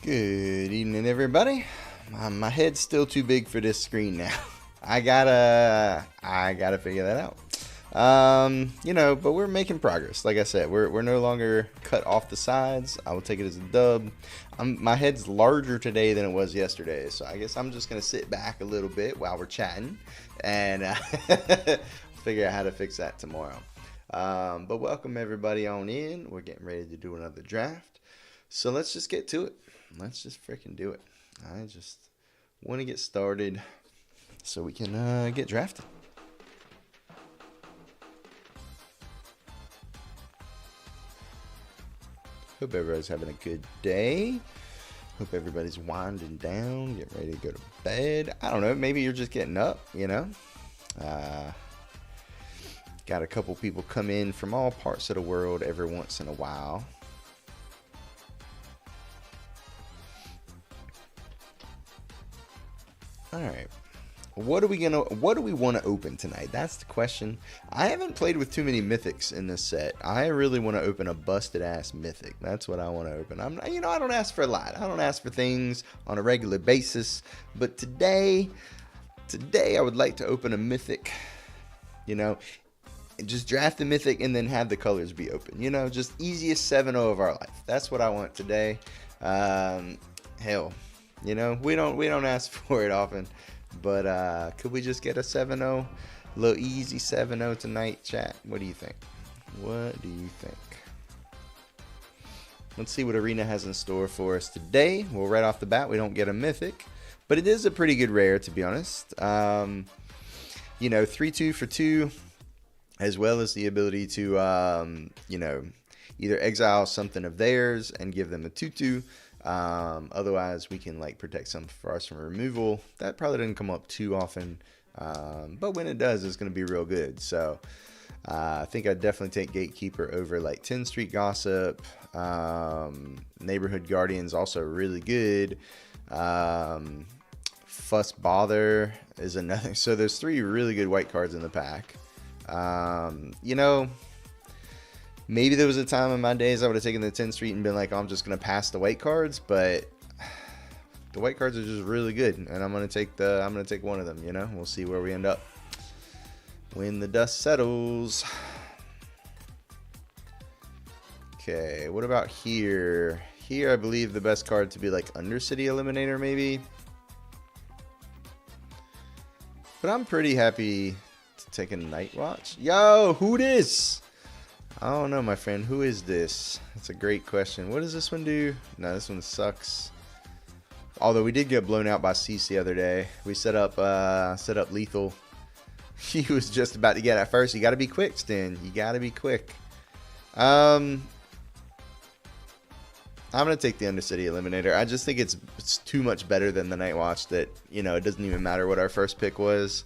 Good evening, everybody. My head's still too big for this screen now. I gotta figure that out. But we're making progress. Like I said, we're no longer cut off the sides. I will take it as a dub. My head's larger today than it was yesterday, so I guess I'm just gonna sit back a little bit while we're chatting and figure out how to fix that tomorrow. But welcome everybody on in. We're getting ready to do another draft, so let's just get to it. Let's just freaking do it. I just want to get started so we can get drafted. Hope everybody's having a good day. Hope everybody's winding down, getting ready to go to bed. I don't know, maybe you're just getting up, Got a couple people come in from all parts of the world every once in a while. All right. What do we want to open tonight? That's the question. I haven't played with too many mythics in this set. I really want to open a busted ass mythic. That's what I want to open. I don't ask for a lot. I don't ask for things on a regular basis, but today I would like to open a mythic. Just draft the mythic and then have the colors be open. Just easiest 7-0 of our life. That's what I want today. Hell, we don't ask for it often, but could we just get a 7-0? A little easy 7-0 tonight, chat. What do you think? Let's see what Arena has in store for us today. Well, right off the bat, we don't get a mythic, but it is a pretty good rare, to be honest. 3-2 for 2, as well as the ability to, either exile something of theirs and give them a 2-2. Otherwise, we can protect some for us from removal. That probably doesn't come up too often, but when it does, it's going to be real good. So I think I'd definitely take Gatekeeper over 10th Street Gossip. Neighborhood Guardian's also really good. Fuss Bother is another. So there's 3 really good white cards in the pack. Maybe there was a time in my days I would have taken the 10th Street and been like, oh, I'm just going to pass the white cards, but the white cards are just really good, and I'm going to take one of them, We'll see where we end up when the dust settles. Okay, what about here? Here, I believe the best card to be Undercity Eliminator, maybe. But I'm pretty happy to take a Night Watch. Yo, who this? I don't know, my friend. Who is this? That's a great question. What does this one do? No, this one sucks. Although we did get blown out by Cease the other day. We set up lethal. He was just about to get at first. You got to be quick, Stin. You got to be quick. I'm going to take the Undercity Eliminator. I just think it's too much better than the Night Watch that, it doesn't even matter what our first pick was.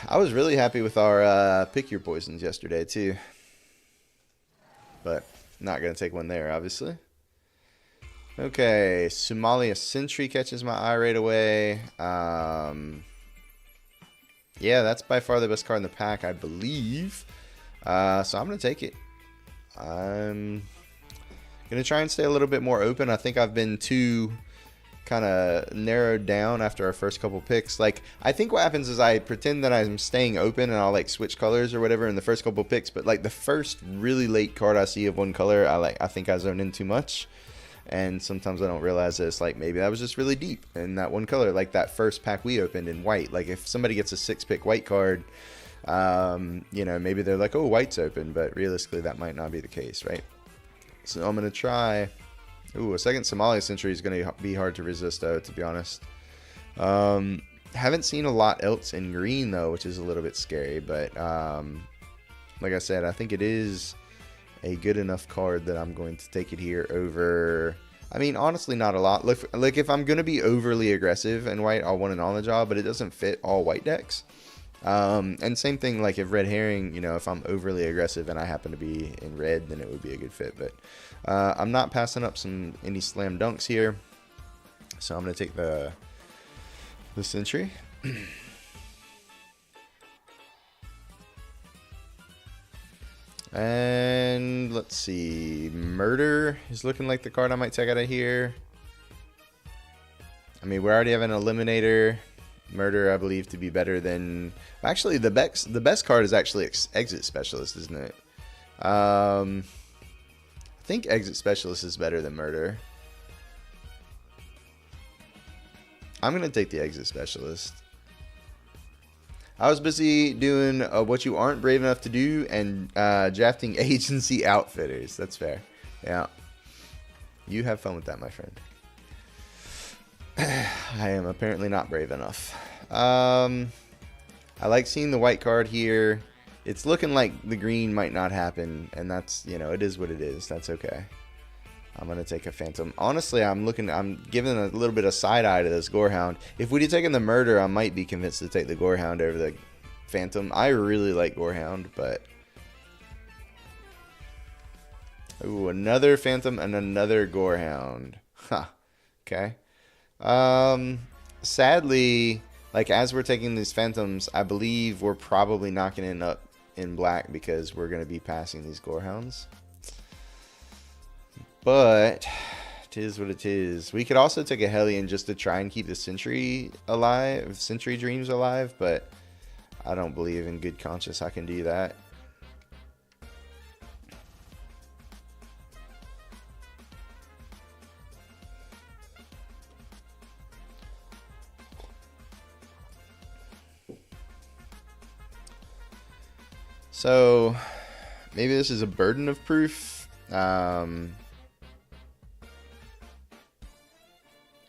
I was really happy with our pick your poisons yesterday too, but not gonna take one there, obviously. Okay, Somalia Sentry catches my eye right away. Yeah, that's by far the best card in the pack, I believe. So I'm gonna take it. I'm gonna try and stay a little bit more open. I think I've been too kind of narrowed down after our first couple picks. I think what happens is I pretend that I'm staying open and I'll switch colors or whatever in the first couple picks, but the first really late card I see of one color, I think I zone in too much, and sometimes I don't realize that it's maybe that was just really deep in that one color, that first pack we opened in white. If somebody gets a 6-pick white card, maybe they're oh, white's open, but realistically that might not be the case, right? So I'm gonna try. Ooh, a second Somalia Sentry is going to be hard to resist, though, to be honest. Haven't seen a lot else in green, though, which is a little bit scary. But like I said, I think it is a good enough card that I'm going to take it here over. I mean, honestly, not a lot. If I'm going to be overly aggressive in white, I'll want an on the job, but it doesn't fit all white decks. And same thing, if Red Herring, if I'm overly aggressive and I happen to be in red, then it would be a good fit. But I'm not passing up any slam dunks here, so I'm going to take the Sentry. And And let's see. Murder is looking like the card I might take out of here. I mean, we already have an Eliminator. Murder, I believe, to be better than... Actually, the best card is actually Exit Specialist, isn't it? I think Exit Specialist is better than Murder. I'm going to take the Exit Specialist. I was busy doing what you aren't brave enough to do and drafting agency outfitters. That's fair. Yeah. You have fun with that, my friend. I am apparently not brave enough. I like seeing the white card here. It's looking like the green might not happen, and that's, you know, it is what it is. That's okay. I'm going to take a Phantom. Honestly, I'm giving a little bit of side-eye to this Gorehound. If we'd have taken the Murder, I might be convinced to take the Gorehound over the Phantom. I really like Gorehound, but... Ooh, another Phantom and another Gorehound. Huh. Okay. Sadly, like, as we're taking these Phantoms, I believe we're probably not going to end up in black because we're going to be passing these Gorehounds. But it is what it is. We could also take a Hellion just to try and keep the Sentry alive, Sentry Dreams alive, but I don't believe in good conscience I can do that. So maybe this is a burden of proof.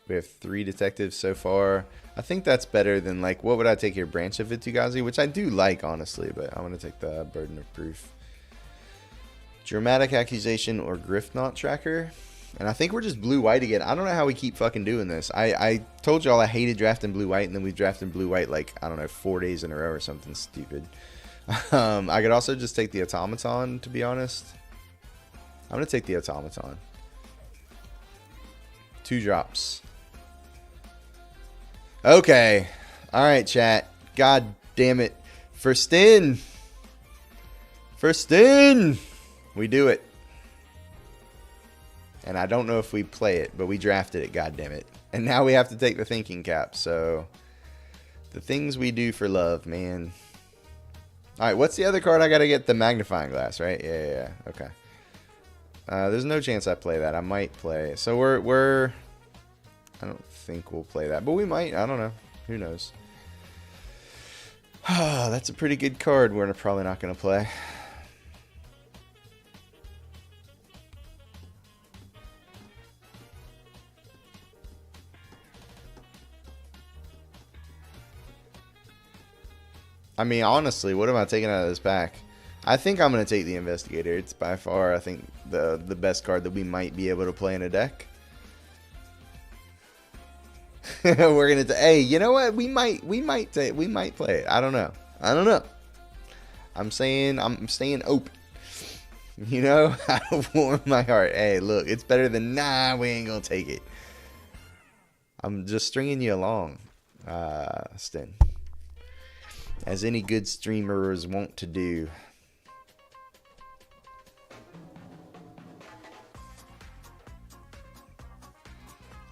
We have 3 detectives so far. I think that's better than, like, what would I take here? Branch of Vitugazi, which I do like, honestly, but I'm going to take the burden of proof. Dramatic Accusation or Grift Knot Tracker. And I think we're just blue-white again. I don't know how we keep fucking doing this. I told y'all I hated drafting blue-white, and then we drafted blue-white, like, I don't know, 4 days in a row or something stupid. I could also just take the Automaton, to be honest. I'm going to take the Automaton. 2 drops. Okay. Alright, chat. God damn it. First in. First in. We do it. And I don't know if we play it, but we drafted it, god damn it. And now we have to take the thinking cap, so... The things we do for love, man. Alright, what's the other card I gotta get? The Magnifying Glass, right? Yeah. Okay. There's no chance I play that. I might play. So we're... I don't think we'll play that, but we might. I don't know. Who knows? That's a pretty good card we're probably not going to play. I mean, honestly, what am I taking out of this pack? I think I'm going to take the Investigator. It's by far, I think, the best card that we might be able to play in a deck. We're gonna. Hey, you know what? We might play it. I don't know. I'm staying open. You know, I warm my heart. Hey, look, it's better than nah. We ain't gonna take it. I'm just stringing you along, Sten, as any good streamers want to do.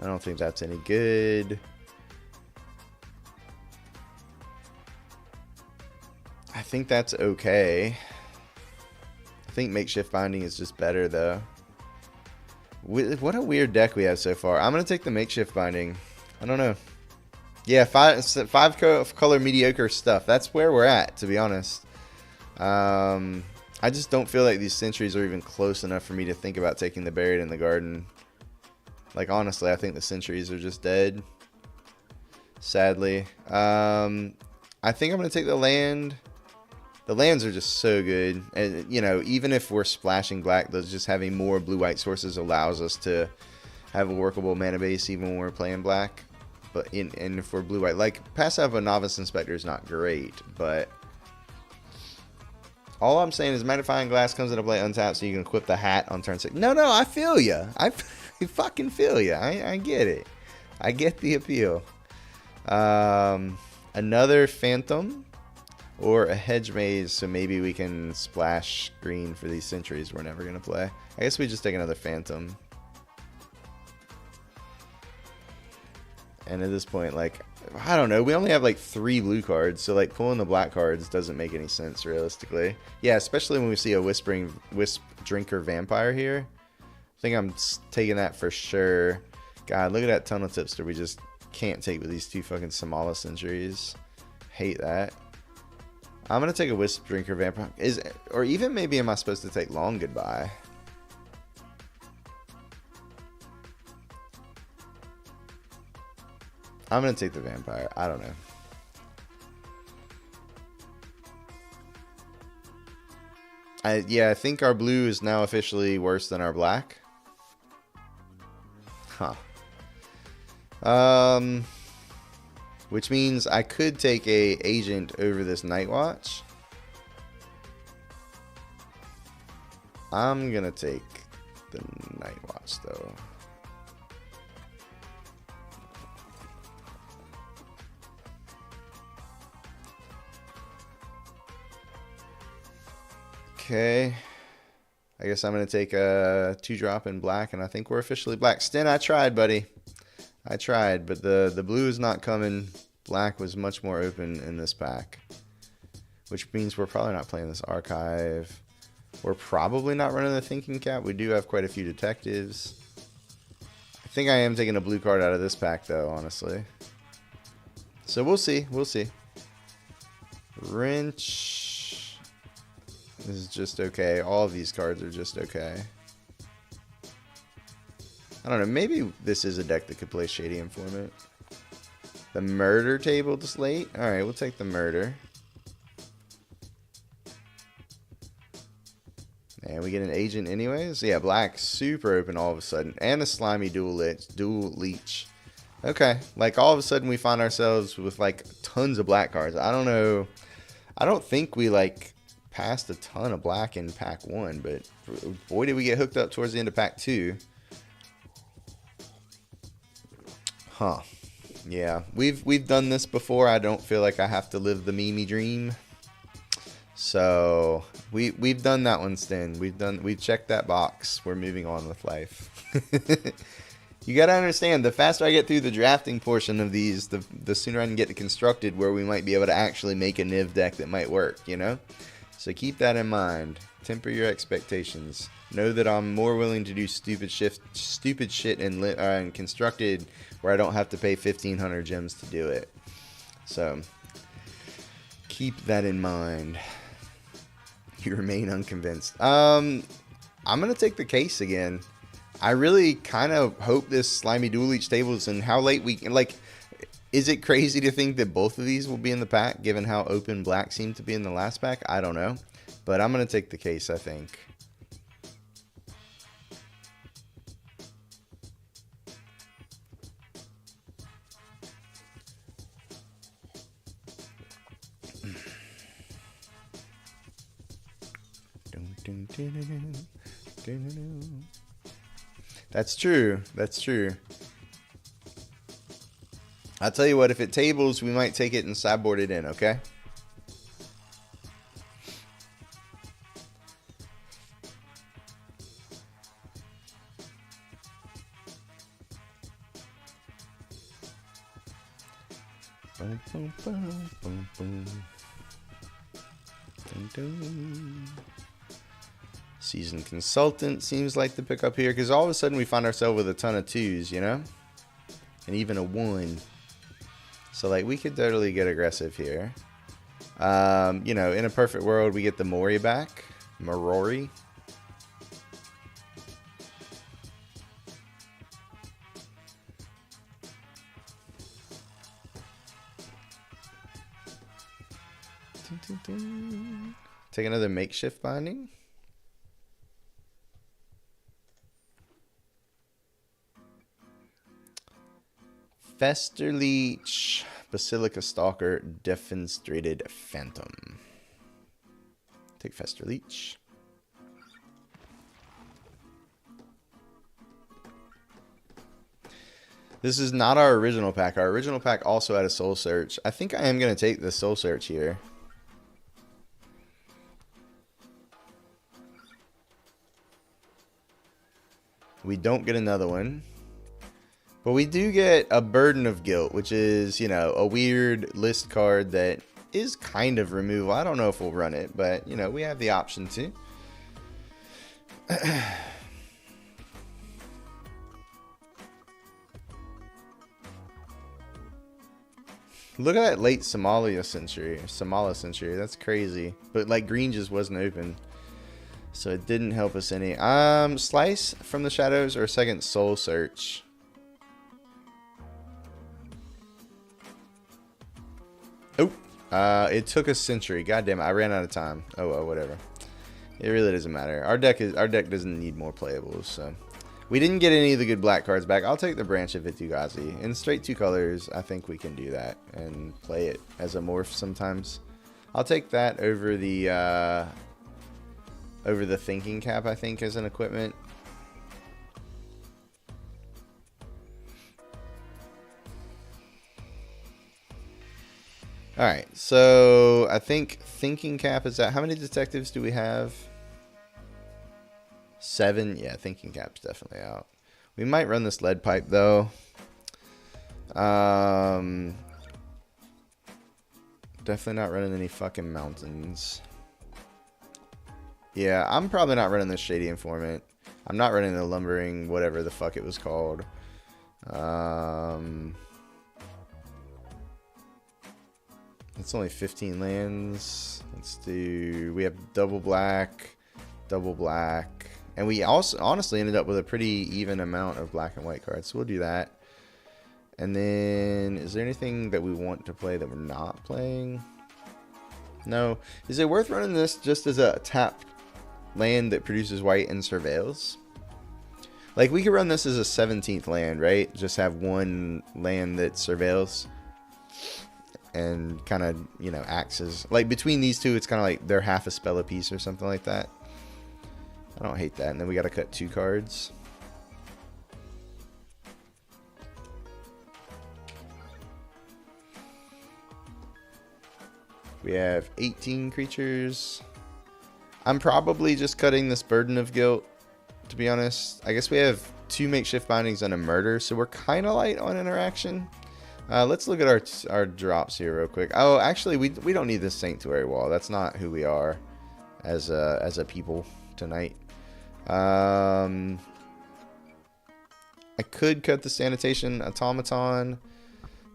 I don't think that's any good. I think that's okay. I think Makeshift Binding is just better, though. What a weird deck we have so far. I'm going to take the Makeshift Binding. I don't know. Yeah, five color mediocre stuff. That's where we're at, to be honest. I just don't feel like these Sentries are even close enough for me to think about taking the Buried in the Garden. Like, honestly, I think the Sentries are just dead. Sadly. I think I'm going to take the land. The lands are just so good. And, you know, even if we're splashing black, those just having more blue-white sources allows us to have a workable mana base even when we're playing black. But and if we're blue-white, like, pass up a Novice Inspector is not great, but all I'm saying is Magnifying Glass comes into play untapped, so you can equip the hat on turn 6. No, I feel you. I fucking feel you. I get it. I get the appeal. Another Phantom or a hedge maze, so maybe we can splash green for these sentries we're never going to play. I guess we just take another phantom. And at this point, like, I don't know, we only have like 3 blue cards, so like pulling the black cards doesn't make any sense realistically. Yeah, especially when we see a Wisp Drinker Vampire here. I think I'm taking that for sure. God, look at that Tunnel Tipster we just can't take with these 2 fucking Somala sentries. Hate that. I'm gonna take a Wisp Drinker Vampire. Or even maybe am I supposed to take Long Goodbye? I'm gonna take the Vampire. I don't know. Yeah, I think our blue is now officially worse than our black. Huh. Which means I could take a agent over this Night Watch. I'm gonna take the Night Watch though. Okay. I guess I'm gonna take a 2-drop in black, and I think we're officially black. Sten, I tried, buddy. I tried, but the blue is not coming. Black was much more open in this pack, which means we're probably not playing this archive. We're probably not running the Thinking Cap. We do have quite a few detectives. I think I am taking a blue card out of this pack, though, honestly. So we'll see. We'll see. Wrench. This is just okay. All of these cards are just okay. I don't know. Maybe this is a deck that could play Shady Informant. The Murder Table to slate. Alright, we'll take the Murder. And we get an agent anyways. Yeah, black super open all of a sudden. And a slimy dual leech. Okay. Like all of a sudden we find ourselves with like tons of black cards. I don't know. I don't think we like passed a ton of black in pack 1, but boy did we get hooked up towards the end of pack 2. Huh. Yeah, we've done this before. I don't feel like I have to live the Mimi dream. So we've done that one, Sten. We've checked that box. We're moving on with life. You gotta understand, the faster I get through the drafting portion of these, the sooner I can get to constructed where we might be able to actually make a Niv deck that might work, you know? So keep that in mind. Temper your expectations. Know that I'm more willing to do stupid shit and constructed where I don't have to pay 1,500 gems to do it. So keep that in mind. You remain unconvinced. I'm gonna take the case again. I really kind of hope this Slimy Dual Leech tables and how late we can, like, is it crazy to think that both of these will be in the pack given how open black seemed to be in the last pack? I don't know. But I'm gonna take the case, I think. That's true. That's true. I'll tell you what, if it tables, we might take it and sideboard it in, okay? Boom, boom, boom, boom, boom. Dun, dun. Seasoned Consultant seems like the pickup here, because all of a sudden we find ourselves with a ton of 2s, you know? And even a 1. So, like, we could totally get aggressive here. You know, in a perfect world, we get the Mori back. Marori. Take another Makeshift Binding. Fester Leech, Basilica Stalker, Defenestrated Phantom. Take Fester Leech. This is not our original pack. Our original pack also had a Soul Search. I think I am going to take the Soul Search here. We don't get another one. But we do get a Burden of Guilt, which is, you know, a weird list card that is kind of removal. I don't know if we'll run it, but, you know, we have the option to. Look at that late Somala Century. That's crazy. But, like, green just wasn't open. So it didn't help us any. Slice from the Shadows or a second Soul Search? Oh, it took a century. God damn it, I ran out of time. Oh well, whatever. It really doesn't matter. Our deck doesn't need more playables, so we didn't get any of the good black cards back. I'll take the Branch of Vitu-Ghazi. In straight 2 colors, I think we can do that and play it as a morph sometimes. I'll take that over the Thinking Cap, I think, as an equipment. Alright, so I think Thinking Cap is that. How many detectives do we have? 7? Yeah, Thinking Cap's definitely out. We might run this Lead Pipe, though. Definitely not running any fucking mountains. Yeah, I'm probably not running the Shady Informant. I'm not running the Lumbering, whatever the fuck it was called. It's only 15 lands. Let's do... We have double black. And we also honestly ended up with a pretty even amount of black and white cards. So we'll do that. And then... Is there anything that we want to play that we're not playing? No. Is it worth running this just as a tap land that produces white and surveils? Like, we could run this as a 17th land, right? Just have one land that surveils. And kind of, you know, acts as... Like, between these two, it's kind of like they're half a spell a piece or something like that. I don't hate that. And then we got to cut 2 cards. We have 18 creatures. I'm probably just cutting this Burden of Guilt, to be honest. I guess we have 2 makeshift bindings and a murder, so we're kind of light on interaction. Let's look at our drops here real quick. Oh, actually, we don't need this Sanctuary Wall. That's not who we are as a people tonight. I could cut the Sanitation Automaton,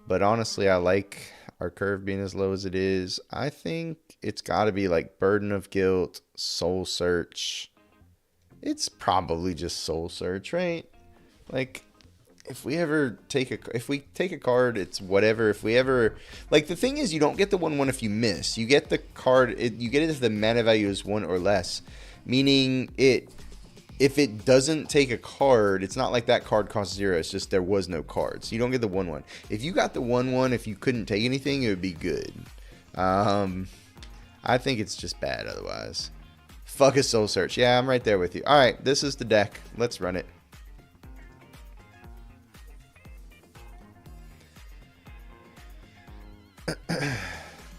but honestly, I like our curve being as low as it is. I think it's got to be like Burden of Guilt, Soul Search. It's probably just Soul Search, right? Like... If we take a card, it's whatever. If we ever, like, the thing is, you don't get the 1/1 if you miss. You get the card, you get it if the mana value is 1 or less. Meaning if it doesn't take a card, it's not like that card costs 0. It's just there was no cards. You don't get the 1/1. If you got the 1/1, if you couldn't take anything, it would be good. I think it's just bad otherwise. Fuck a Soul Search. Yeah, I'm right there with you. All right, this is the deck. Let's run it.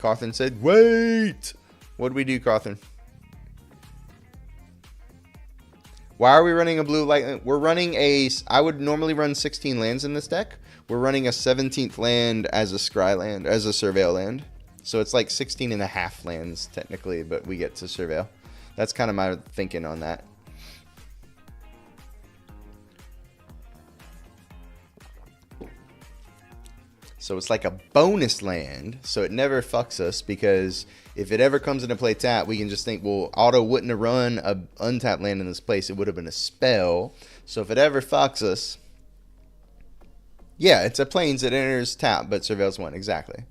Cawthon said, wait! What'd we do, Cawthon? Why are we running a blue light? We're running I would normally run 16 lands in this deck. We're running a 17th land as a scry land, as a surveil land. So it's like 16 and a half lands, technically, but we get to surveil. That's kind of my thinking on that. So it's like a bonus land, so it never fucks us, because if it ever comes into play tap, we can just think, well, Auto wouldn't have run a untapped land in this place. It would have been a spell. So if it ever fucks us, yeah, it's a plains that enters tap, but surveils 1. Exactly.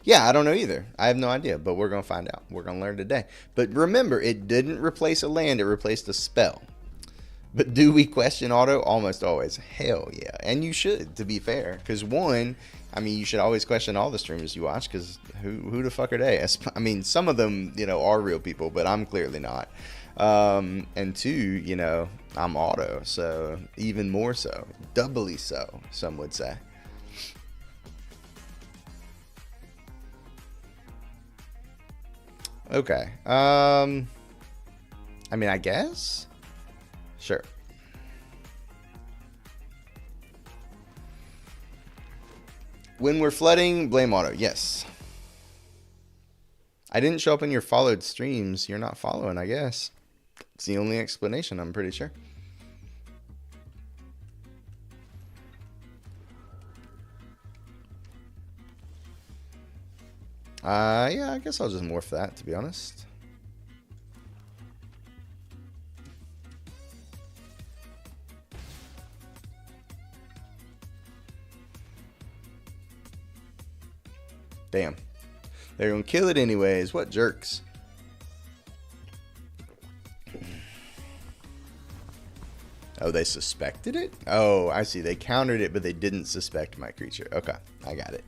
Yeah, I don't know either. I have no idea, but we're going to find out. We're going to learn today. But remember, it didn't replace a land. It replaced a spell. But do we question Auto? Almost always. Hell yeah. And you should, to be fair. Because 1... I mean, you should always question all the streamers you watch, because who the fuck are they? I mean, some of them, you know, are real people, but I'm clearly not. And 2, you know, I'm Auto, so even more so. Doubly so, some would say. Okay. I mean, I guess? Sure. When we're flooding, blame auto. Yes. I didn't show up in your followed streams. You're not following, I guess. It's the only explanation, I'm pretty sure. Yeah, I guess I'll just morph that, to be honest. Damn. They're gonna kill it anyways. What jerks. Oh, they suspected it? Oh, I see. They countered it, but they didn't suspect my creature. Okay, I got it.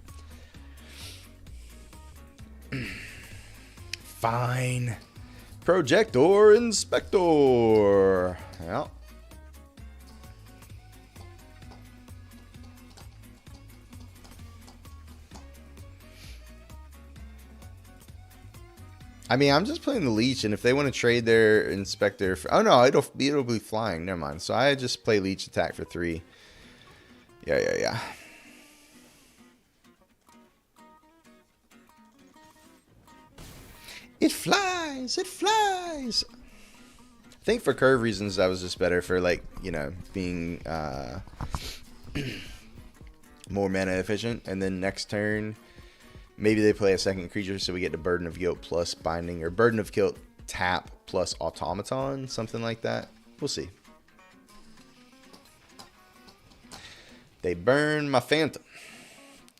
Fine. Projector Inspector. Well. I mean, I'm just playing the Leech, and if they want to trade their Inspector for... Oh, no, it'll be flying. Never mind. So I just play Leech attack for 3. Yeah. It flies! It flies! I think for curve reasons, that was just better for, like, you know, being more mana efficient. And then next turn... Maybe they play a second creature so we get the Burden of Guilt plus Binding, or Burden of Guilt tap plus Automaton, something like that. We'll see. They burn my Phantom.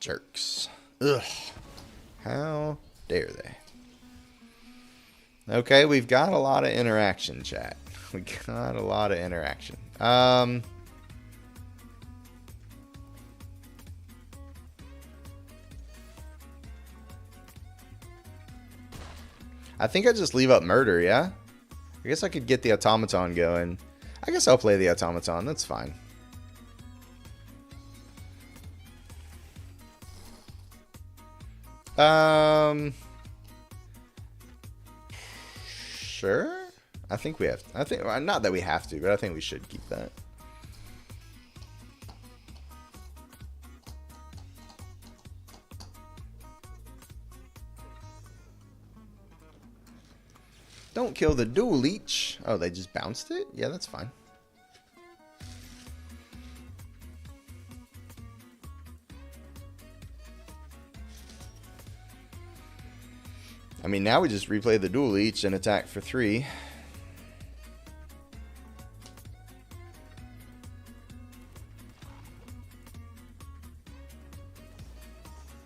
Jerks. Ugh. How dare they? Okay, we've got a lot of interaction, chat. We got a lot of interaction. I think I just leave up Murder, yeah? I guess I could get the Automaton going. I guess I'll play the Automaton. That's fine. Sure? I think we have... not that we have to, but I think we should keep that. Don't kill the dual leech. Oh, they just bounced it? Yeah, that's fine. I mean, now we just replay the dual leech and attack for 3.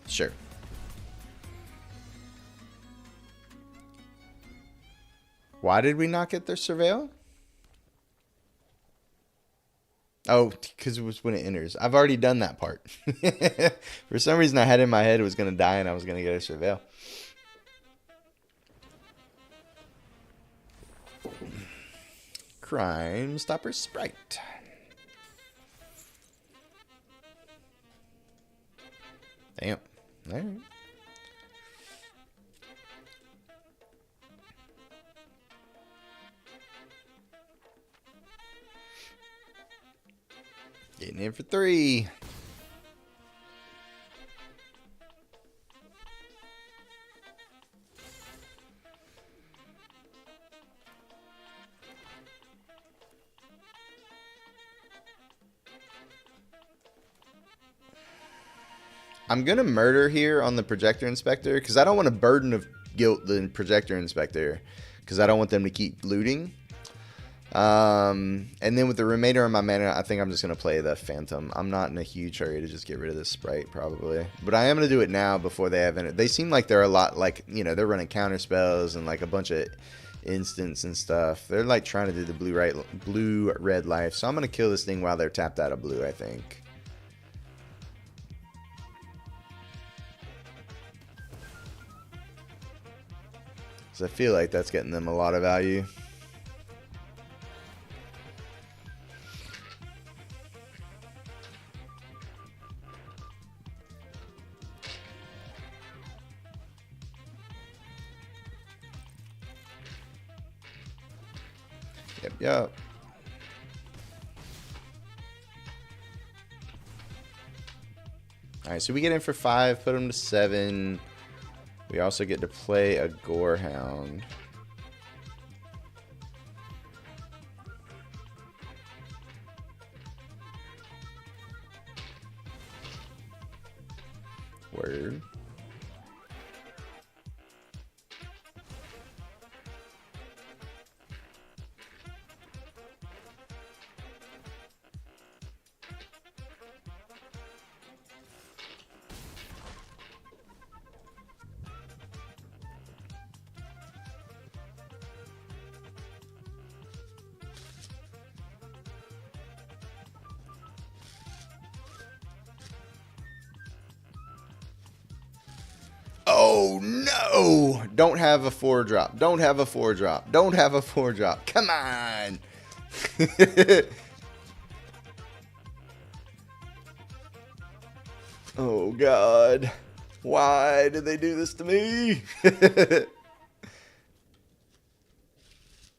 Sure. Why did we not get their Surveil? Oh, because it was when it enters. I've already done that part. For some reason, I had in my head it was going to die and I was going to get a Surveil. Crime Stopper Sprite. Damn. All right. Getting in for 3. I'm going to murder here on the Projector Inspector because I don't want to burden of guilt the Projector Inspector because I don't want them to keep looting. And then with the remainder of my mana, I think I'm just going to play the Phantom. I'm not in a huge hurry to just get rid of this Sprite, probably. But I am going to do it now before they have it. They seem like they're a lot, like, you know, they're running counter spells and, like, a bunch of instants and stuff. They're, like, trying to do the blue-red life. So I'm going to kill this thing while they're tapped out of blue, I think. So I feel like that's getting them a lot of value. Yep. Alright, so we get in for 5, put him to 7. We also get to play a Gorehound. Word. Oh no! Don't have a 4-drop. Don't have a 4-drop. Don't have a 4-drop. Come on! Oh god. Why did they do this to me?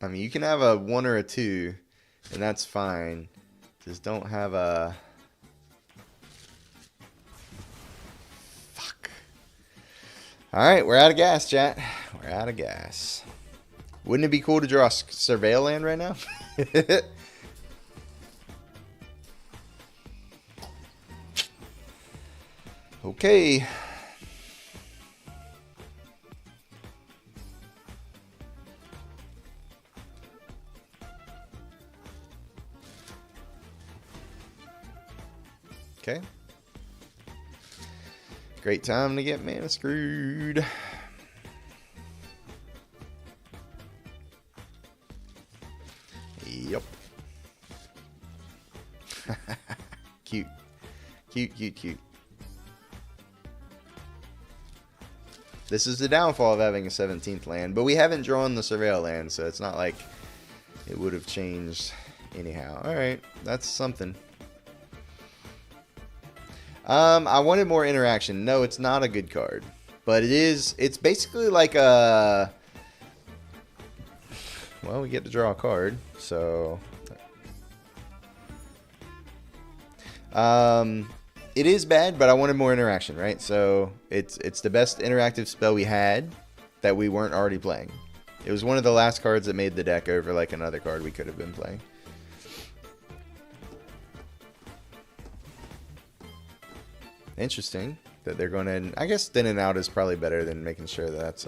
I mean, you can have a 1 or a 2, and that's fine. Just don't have a... Alright, we're out of gas, chat. We're out of gas. Wouldn't it be cool to draw a Surveil land right now? Okay. Okay. Great time to get mana screwed. Yep. Cute. Cute, cute, cute. This is the downfall of having a 17th land, but we haven't drawn the Surveil land, so it's not like it would have changed anyhow. Alright, that's something. I wanted more interaction. No, it's not a good card. But it's basically like a... Well, we get to draw a card, so... It is bad, but I wanted more interaction, right? So, it's the best interactive spell we had that we weren't already playing. It was one of the last cards that made the deck over like another card we could have been playing. Interesting that they're going to... I guess thinning out is probably better than making sure that that's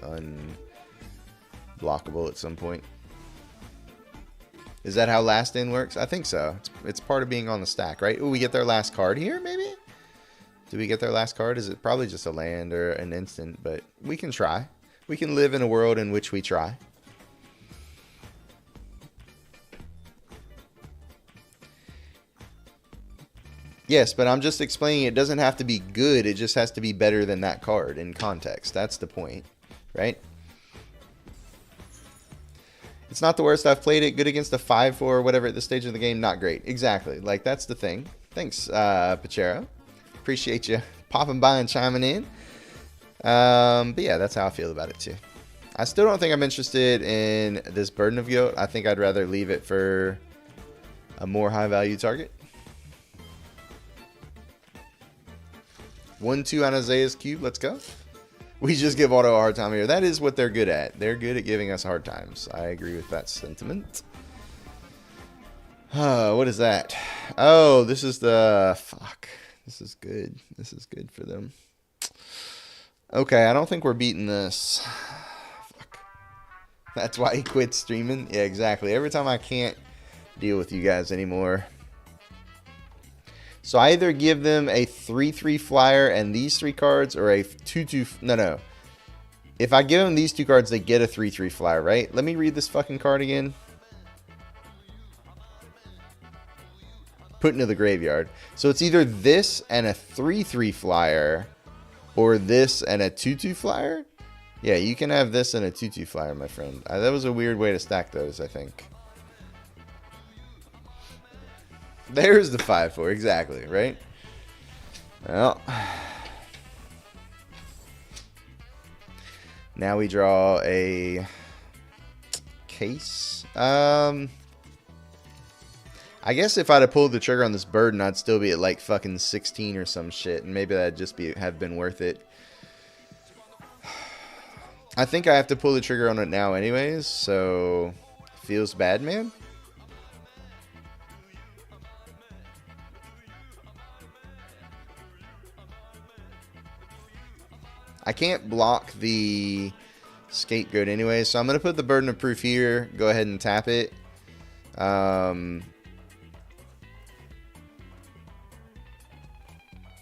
unblockable at some point. Is that how last in works? I think so. It's part of being on the stack, right? Ooh, we get their last card here, maybe? Do we get their last card? Is it probably just a land or an instant? But we can try. We can live in a world in which we try. Yes, but I'm just explaining it doesn't have to be good. It just has to be better than that card in context. That's the point, right? It's not the worst. I've played it. Good against a 5-4 or whatever at this stage of the game. Not great. Exactly. Like, that's the thing. Thanks, Pachero. Appreciate you popping by and chiming in. But yeah, that's how I feel about it too. I still don't think I'm interested in this Burden of Guilt. I think I'd rather leave it for a more high-value target. 1-2 on Isaiah's cube. Let's go. We just give Auto a hard time here. That is what they're good at. They're good at giving us hard times. I agree with that sentiment. What is that? Oh, this is the... Fuck. This is good. This is good for them. Okay, I don't think we're beating this. Fuck. That's why he quit streaming? Yeah, exactly. Every time I can't deal with you guys anymore. So I either give them a 3/3 flyer and these 3 cards, or a 2/2... No. If I give them these 2 cards, they get a 3/3 flyer, right? Let me read this fucking card again. Put into the graveyard. So it's either this and a 3/3 flyer, or this and a 2/2 flyer? Yeah, you can have this and a 2/2 flyer, my friend. That was a weird way to stack those, I think. There's the 5/4, exactly, right? Well, now we draw a case. I I guess if I'd have pulled the trigger on this burden, I'd still be at like fucking 16 or some shit, and maybe that'd just have been worth it. I think I have to pull the trigger on it now anyways, so feels bad, man. I can't block the scapegoat anyway, so I'm going to put the burden of proof here, go ahead and tap it.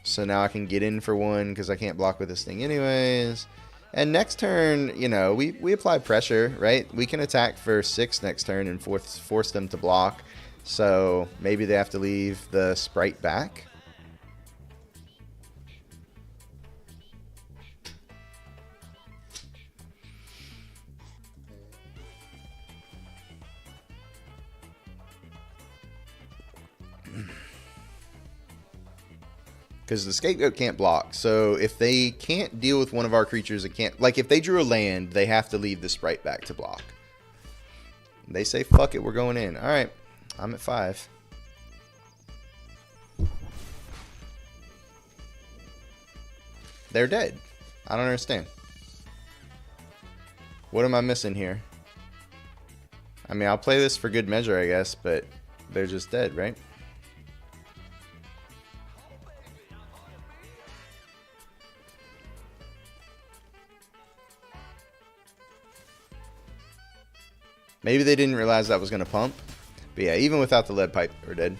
So now I can get in for one because I can't block with this thing anyways. And next turn, you know, we apply pressure, right? We can attack for 6 next turn and force them to block. So maybe they have to leave the sprite back. Because the scapegoat can't block. So if they can't deal with one of our creatures, it can't. Like if they drew a land, they have to leave the sprite back to block. They say, fuck it, we're going in. All right, I'm at 5. They're dead. I don't understand. What am I missing here? I mean, I'll play this for good measure, I guess, but they're just dead, right? Maybe they didn't realize that was going to pump. But yeah, even without the lead pipe, we're dead.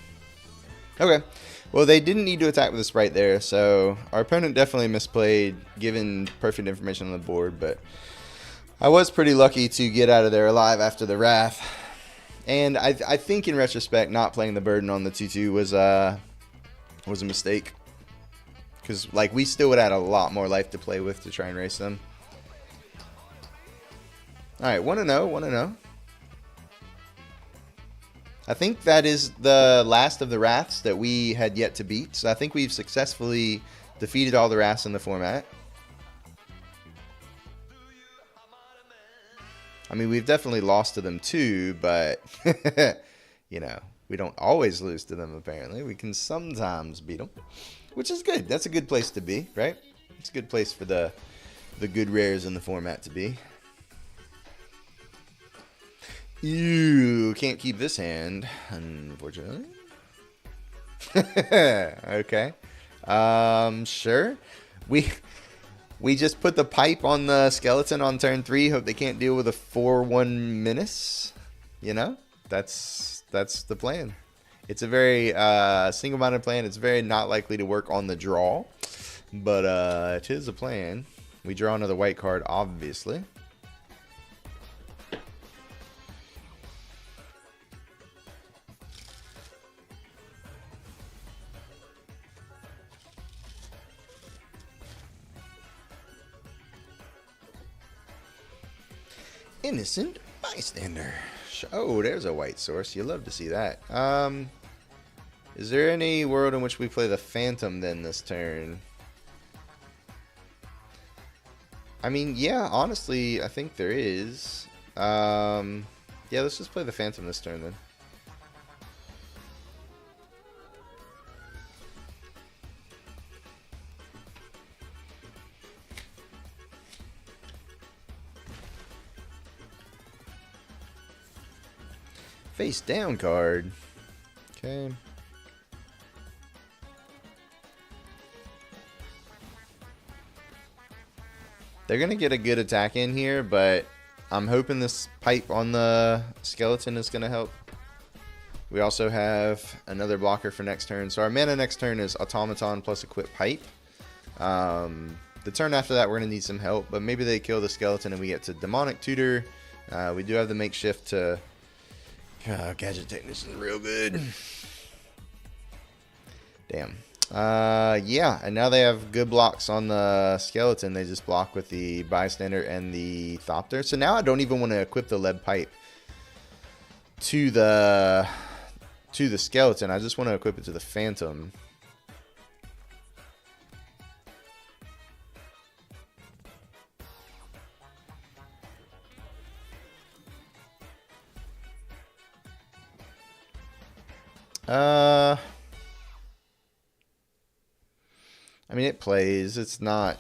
Okay. Well, they didn't need to attack with the sprite there, so our opponent definitely misplayed, given perfect information on the board, but I was pretty lucky to get out of there alive after the Wrath. And I think in retrospect, not playing the burden on the 2/2 was a mistake. Because like we still would have had a lot more life to play with to try and race them. Alright, 1-0, 1-0. I think that is the last of the Wraths that we had yet to beat. So I think we've successfully defeated all the Wraths in the format. I mean, we've definitely lost to them too, but, you know, we don't always lose to them, apparently. We can sometimes beat them, which is good. That's a good place to be, right? It's a good place for the good rares in the format to be. You can't keep this hand, unfortunately. Okay. Sure. We just put the pipe on the skeleton on turn 3. Hope they can't deal with a 4/1 menace. You know, that's the plan. It's a very single-minded plan. It's very not likely to work on the draw, but it is a plan. We draw another white card, obviously. Innocent bystander. Oh, there's a white source. You love to see that. Is there any world in which we play the Phantom then this turn? I mean, yeah, honestly, I think there is. Yeah, let's just play the Phantom this turn then. Face down card. Okay. They're going to get a good attack in here, but I'm hoping this pipe on the skeleton is going to help. We also have another blocker for next turn. So our mana next turn is Automaton plus Equip Pipe. The turn after that, we're going to need some help, but maybe they kill the skeleton and we get to Demonic Tutor. We do have the makeshift to... Gadget Technician is real good. Damn. Yeah, and now they have good blocks on the skeleton. They just block with the Bystander and the Thopter. So now I don't even want to equip the lead pipe to the skeleton. I just want to equip it to the Phantom. I mean, it plays. It's not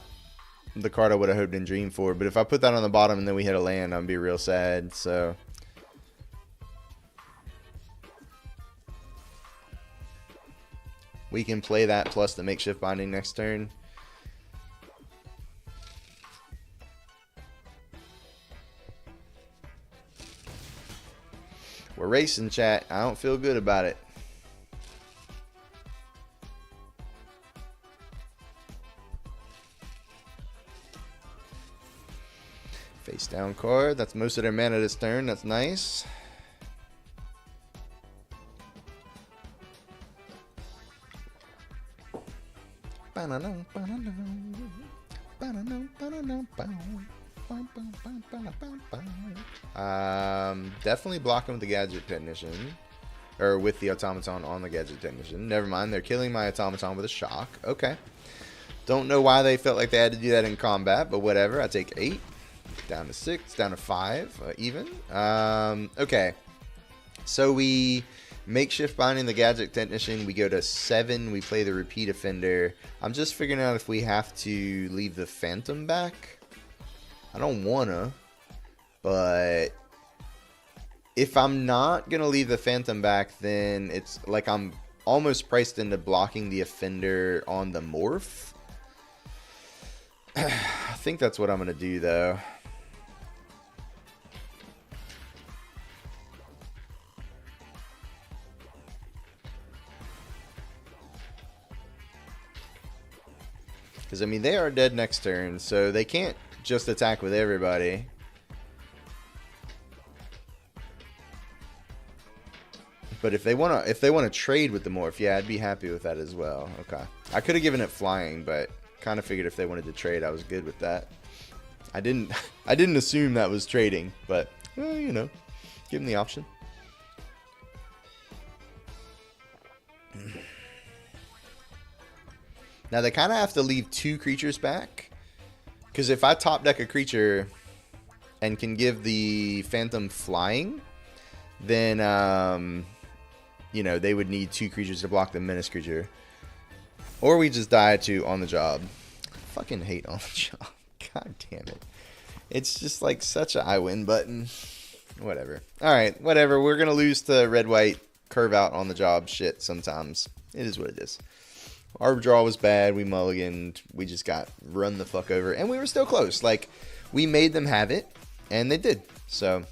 the card I would have hoped and dreamed for. But if I put that on the bottom and then we hit a land, I'd be real sad. So we can play that plus the makeshift binding next turn. We're racing, chat. I don't feel good about it. Face down card. That's most of their mana this turn. That's nice. Definitely blocking with the Gadget Technician. Or with the Automaton on the Gadget Technician. Never mind, they're killing my Automaton with a shock. Okay. Don't know why they felt like they had to do that in combat, but whatever. I take 8. Down to 6. Down to 5. Even. Okay. So we makeshift binding the Gadget Technician. We go to 7. We play the Repeat Offender. I'm just figuring out if we have to leave the Phantom back. I don't wanna, but if I'm not gonna leave the Phantom back, then it's like I'm almost priced into blocking the Offender on the Morph. I think that's what I'm gonna do, though. Because, I mean, they are dead next turn, so they can't just attack with everybody. But if they wanna trade with the Morph, yeah, I'd be happy with that as well. Okay. I could have given it flying, but kind of figured if they wanted to trade, I was good with that. I didn't assume that was trading, but you know, give them the option. Now they kind of have to leave 2 creatures back. Because if I top deck a creature and can give the Phantom flying, then, you know, they would need 2 creatures to block the Menace creature. Or we just die to on the job. Fucking hate on the job. God damn it. It's just like such a I win button. Whatever. Alright, whatever. We're going to lose to red-white curve out on the job shit sometimes. It is what it is. Our draw was bad. We mulliganed. We just got run the fuck over. And we were still close. Like, we made them have it. And they did. So.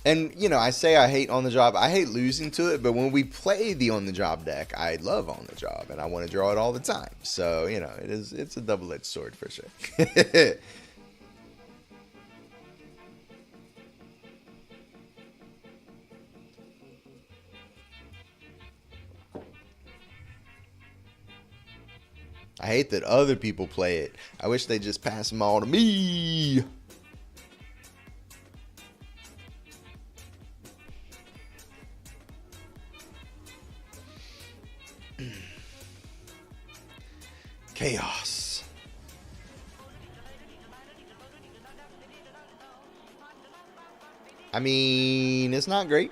And, you know, I say I hate on the job. I hate losing to it. But when we play the on the job deck, I love on the job. And I want to draw it all the time. So, you know, it's a double-edged sword for sure. I hate that other people play it. I wish they'd just pass them all to me. Chaos. I mean, it's not great,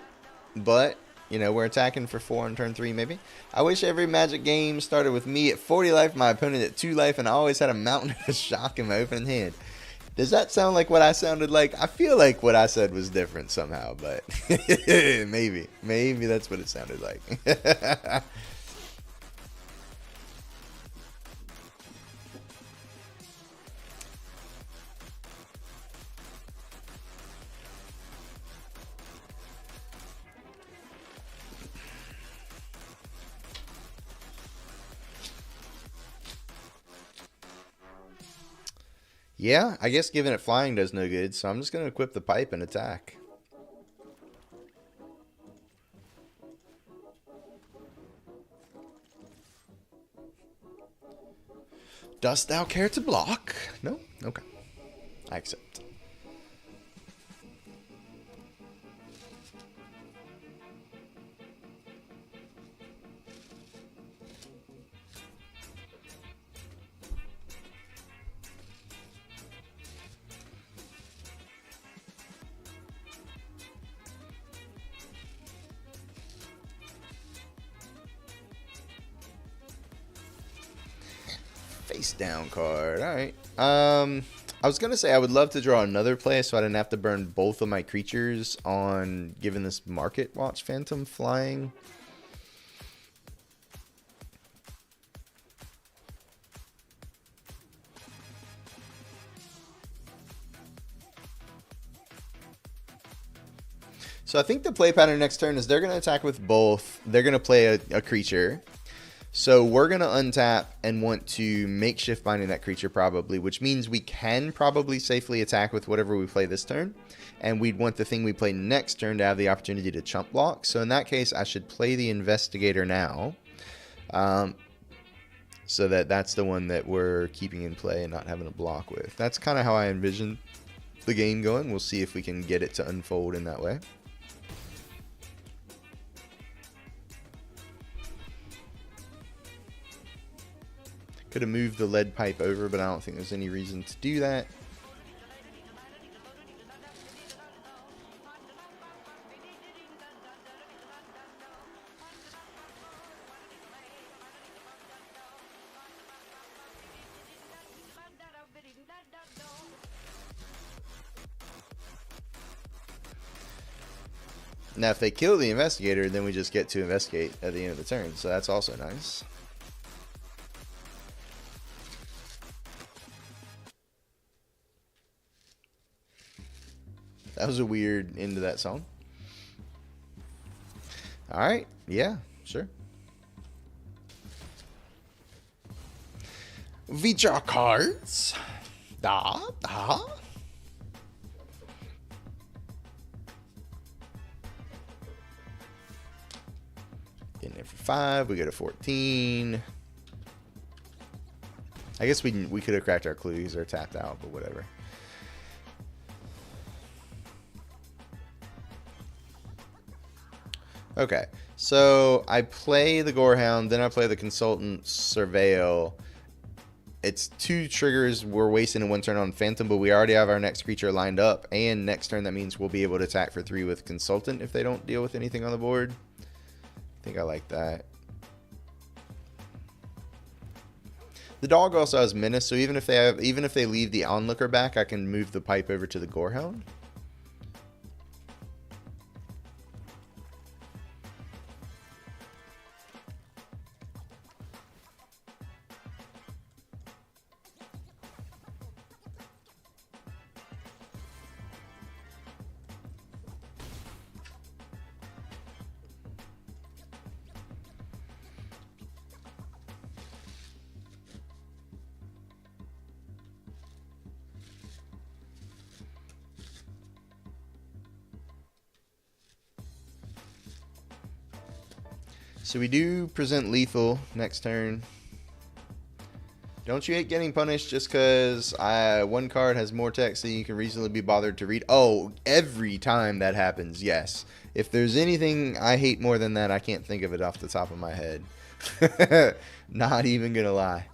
but you know, we're attacking for 4 on turn 3, maybe. I wish every Magic game started with me at 40 life, my opponent at 2 life, and I always had a mountain of shock in my opening hand. Does that sound like what I sounded like? I feel like what I said was different somehow, but maybe. Maybe that's what it sounded like. Yeah, I guess giving it flying does no good, so I'm just going to equip the pipe and attack. Dost thou care to block? No? Okay. I accept. Face down card. Alright. I was going to say I would love to draw another play so I didn't have to burn both of my creatures on giving this Market Watch Phantom flying. So I think the play pattern next turn is they're going to attack with both. They're going to play a creature. So we're going to untap and want to makeshift binding that creature probably, which means we can probably safely attack with whatever we play this turn. And we'd want the thing we play next turn to have the opportunity to chump block. So in that case, I should play the Investigator now. So that's the one that we're keeping in play and not having a block with. That's kind of how I envision the game going. We'll see if we can get it to unfold in that way. Could have moved the lead pipe over, but I don't think there's any reason to do that. Now, if they kill the Investigator, then we just get to investigate at the end of the turn, so that's also nice. That was a weird end to that song. Alright, yeah, sure. We draw cards. Da. Getting there for 5, we go to 14. I guess we could have cracked our clues or tapped out, but whatever. Okay, so I play the Gorehound, then I play the Consultant Surveil. It's 2 triggers we're wasting in 1 turn on Phantom, but we already have our next creature lined up. And next turn, that means we'll be able to attack for 3 with Consultant if they don't deal with anything on the board. I think I like that. The dog also has Menace, so even if they leave the Onlooker back, I can move the pipe over to the Gorehound. So we do present lethal next turn. Don't you hate getting punished just because one card has more text than you can reasonably be bothered to read? Oh, every time that happens, yes. If there's anything I hate more than that, I can't think of it off the top of my head. Not even gonna lie.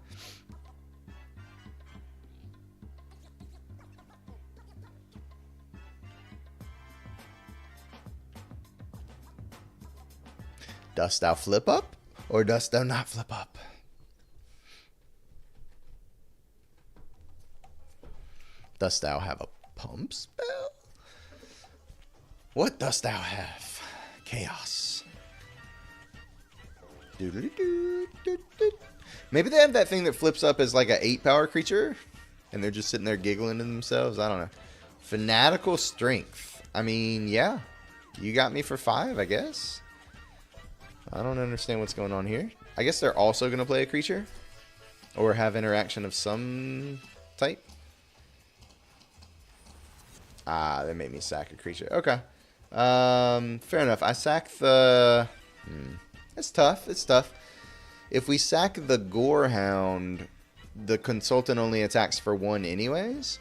Dost thou flip up, or dost thou not flip up? Dost thou have a pump spell? What dost thou have? Chaos. Maybe they have that thing that flips up as like a 8-power creature, and they're just sitting there giggling to themselves. I don't know. Fanatical Strength. I mean, yeah. You got me for 5, I guess. I don't understand what's going on here. I guess they're also going to play a creature. Or have interaction of some type. Ah, they made me sack a creature. Okay. Fair enough. I sack the... It's tough. It's tough. If we sack the Gorehound, the Consultant only attacks for 1 anyways.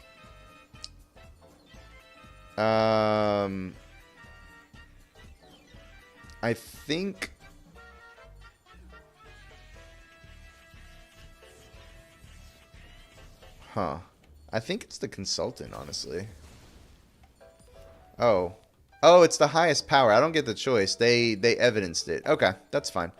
I think... Huh. I think it's the Consultant, honestly. Oh. Oh, it's the highest power. I don't get the choice. They evidenced it. Okay, that's fine.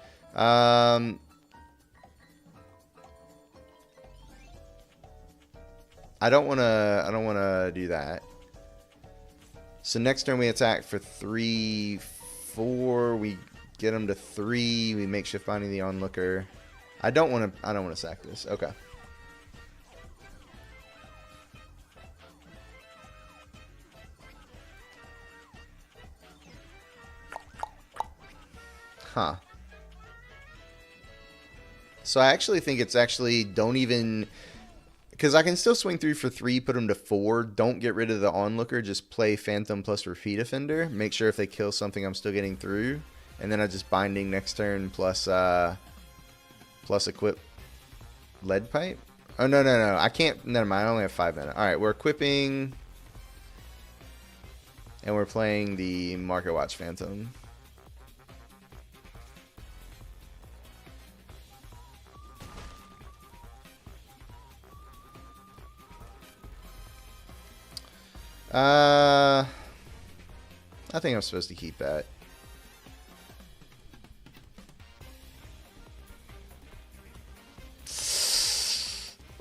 I don't wanna do that. So next turn we attack for 3, 4. We get them to 3. We makeshift binding the onlooker. I don't want to sack this. Okay. Huh. So I actually think it's actually don't even, because I can still swing through for 3, put them to 4. Don't get rid of the onlooker. Just play Phantom plus Repeat Offender. Make sure if they kill something, I'm still getting through. And then I just binding next turn plus equip Lead Pipe. Oh, no. I can't. Never mind. I only have 5 mana. All right, we're equipping. And we're playing the Market Watch Phantom. I think I'm supposed to keep that.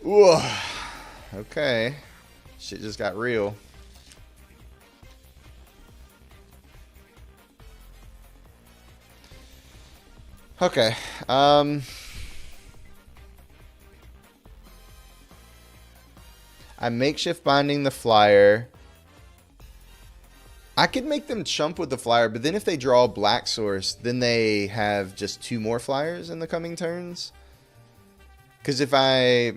Ooh. Okay. Shit just got real. Okay. I'm makeshift binding the flyer. I could make them chump with the flyer, but then if they draw Black Source, then they have just 2 more flyers in the coming turns. Because if I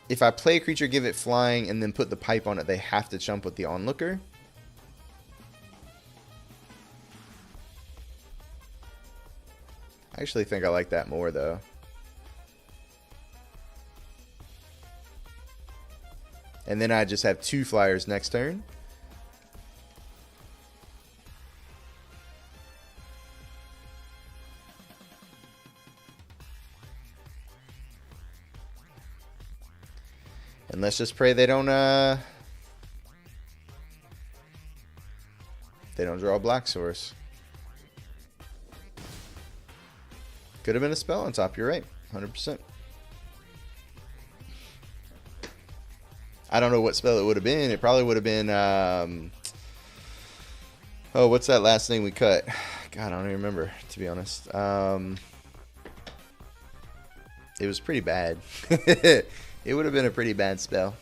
play a creature, give it flying, and then put the pipe on it, they have to chump with the onlooker. I actually think I like that more, though. And then I just have 2 flyers next turn. And let's just pray they don't draw a Black Source. Could have been a spell on top. You're right. 100%. I don't know what spell it would have been. It probably would have been oh, what's that last thing we cut? God, I don't even remember, to be honest. It was pretty bad. It would have been a pretty bad spell.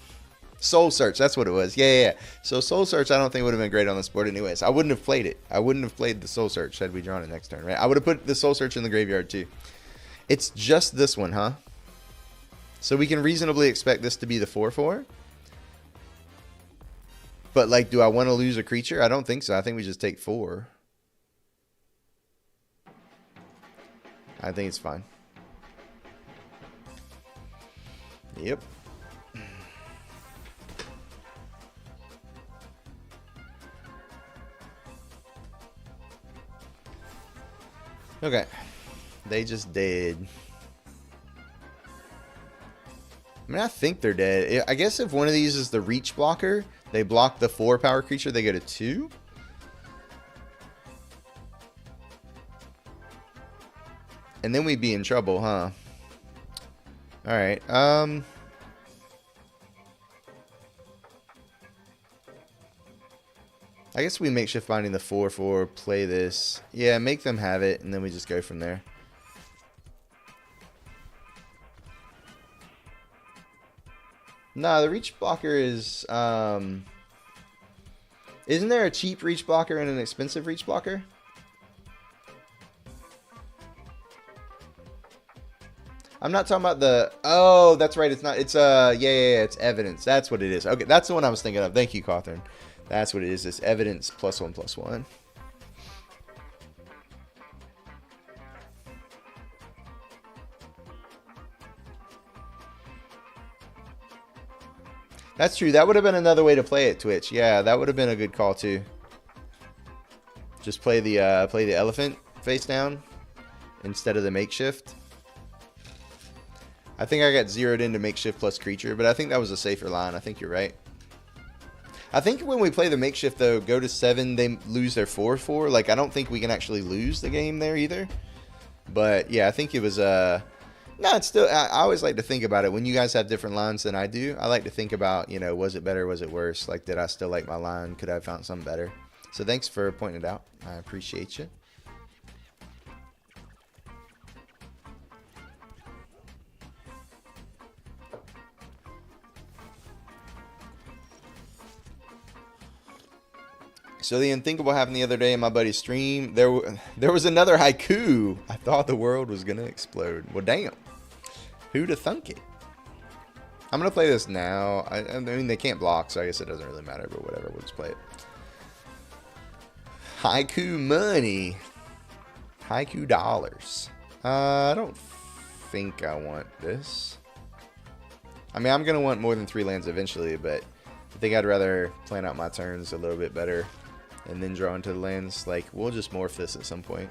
Soul Search, that's what it was. Yeah. So Soul Search, I don't think would have been great on this board anyways. I wouldn't have played it. I wouldn't have played the Soul Search had we drawn it next turn, right? I would have put the Soul Search in the graveyard too. It's just this one, huh? So we can reasonably expect this to be the 4/4. But, like, do I want to lose a creature? I don't think so. I think we just take 4. I think it's fine. Yep. Okay. They just dead. I mean, I think they're dead. I guess if one of these is the reach blocker, they block the 4 power creature, they get a 2. And then we'd be in trouble, huh? Alright, I guess we makeshift binding the 4/4, play this. Yeah, make them have it, and then we just go from there. Nah, the reach blocker is, isn't there a cheap reach blocker and an expensive reach blocker? I'm not talking about the... Oh, that's right. It's not... It's, yeah, it's evidence. That's what it is. Okay, that's the one I was thinking of. Thank you, Cawthorn. That's what it is. It's evidence +1/+1. That's true. That would have been another way to play it, Twitch. Yeah, that would have been a good call, too. Just play the elephant face down instead of the makeshift. I think I got zeroed into makeshift plus creature, but I think that was a safer line. I think you're right. I think when we play the makeshift, though, go to 7, they lose their 4/4. Like, I don't think we can actually lose the game there either. But, yeah, I think it was No, it's still. I always like to think about it when you guys have different lines than I do. I like to think about, you know, was it better, was it worse? Like, did I still like my line? Could I have found something better? So thanks for pointing it out. I appreciate you. So the unthinkable happened the other day in my buddy's stream. There was another haiku. I thought the world was gonna explode. Well, damn. Who'da thunk it? I'm going to play this now. I mean, they can't block, so I guess it doesn't really matter, but whatever. We'll just play it. Haiku money. Haiku dollars. I don't think I want this. I mean, I'm going to want more than 3 lands eventually, but I think I'd rather plan out my turns a little bit better and then draw into the lands. Like, we'll just morph this at some point.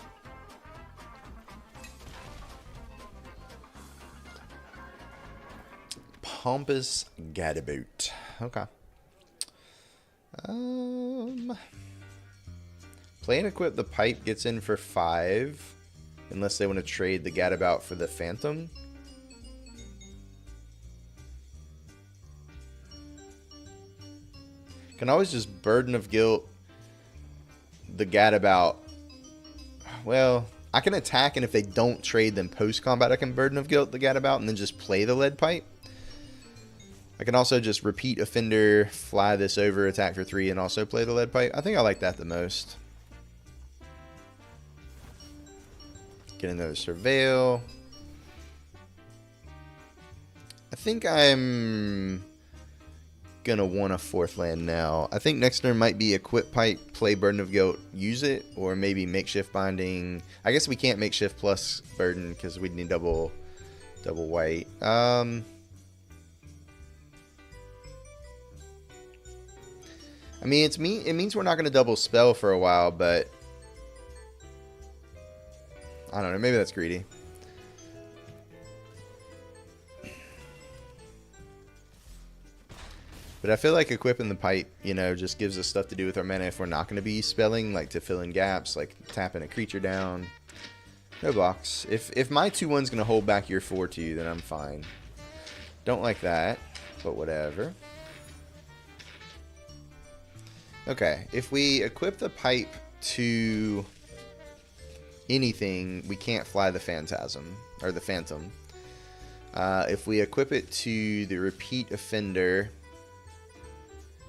Pompous Gadaboot. Okay. Play and equip the pipe gets in for 5. Unless they want to trade the Gadabout for the Phantom. Can always just Burden of Guilt the Gadabout. Well, I can attack, and if they don't trade, then post-combat I can Burden of Guilt the Gadabout and then just play the Lead Pipe. I can also just Repeat Offender, fly this over, attack for 3, and also play the Lead Pipe. I think I like that the most. Get another Surveil. I think I'm going to want a 4th land now. I think next turn might be Equip Pipe, play Burden of Guilt, use it, or maybe Makeshift Binding. I guess we can't Makeshift plus Burden because we'd need double white. I mean, it means we're not going to double spell for a while, but I don't know. Maybe that's greedy. But I feel like equipping the pipe, you know, just gives us stuff to do with our mana if we're not going to be spelling, like to fill in gaps, like tapping a creature down. No blocks. If my 2/1's going to hold back your 4/2, then I'm fine. Don't like that, but whatever. Okay, if we equip the pipe to anything, we can't fly the Phantasm, or the Phantom. If we equip it to the Repeat Offender,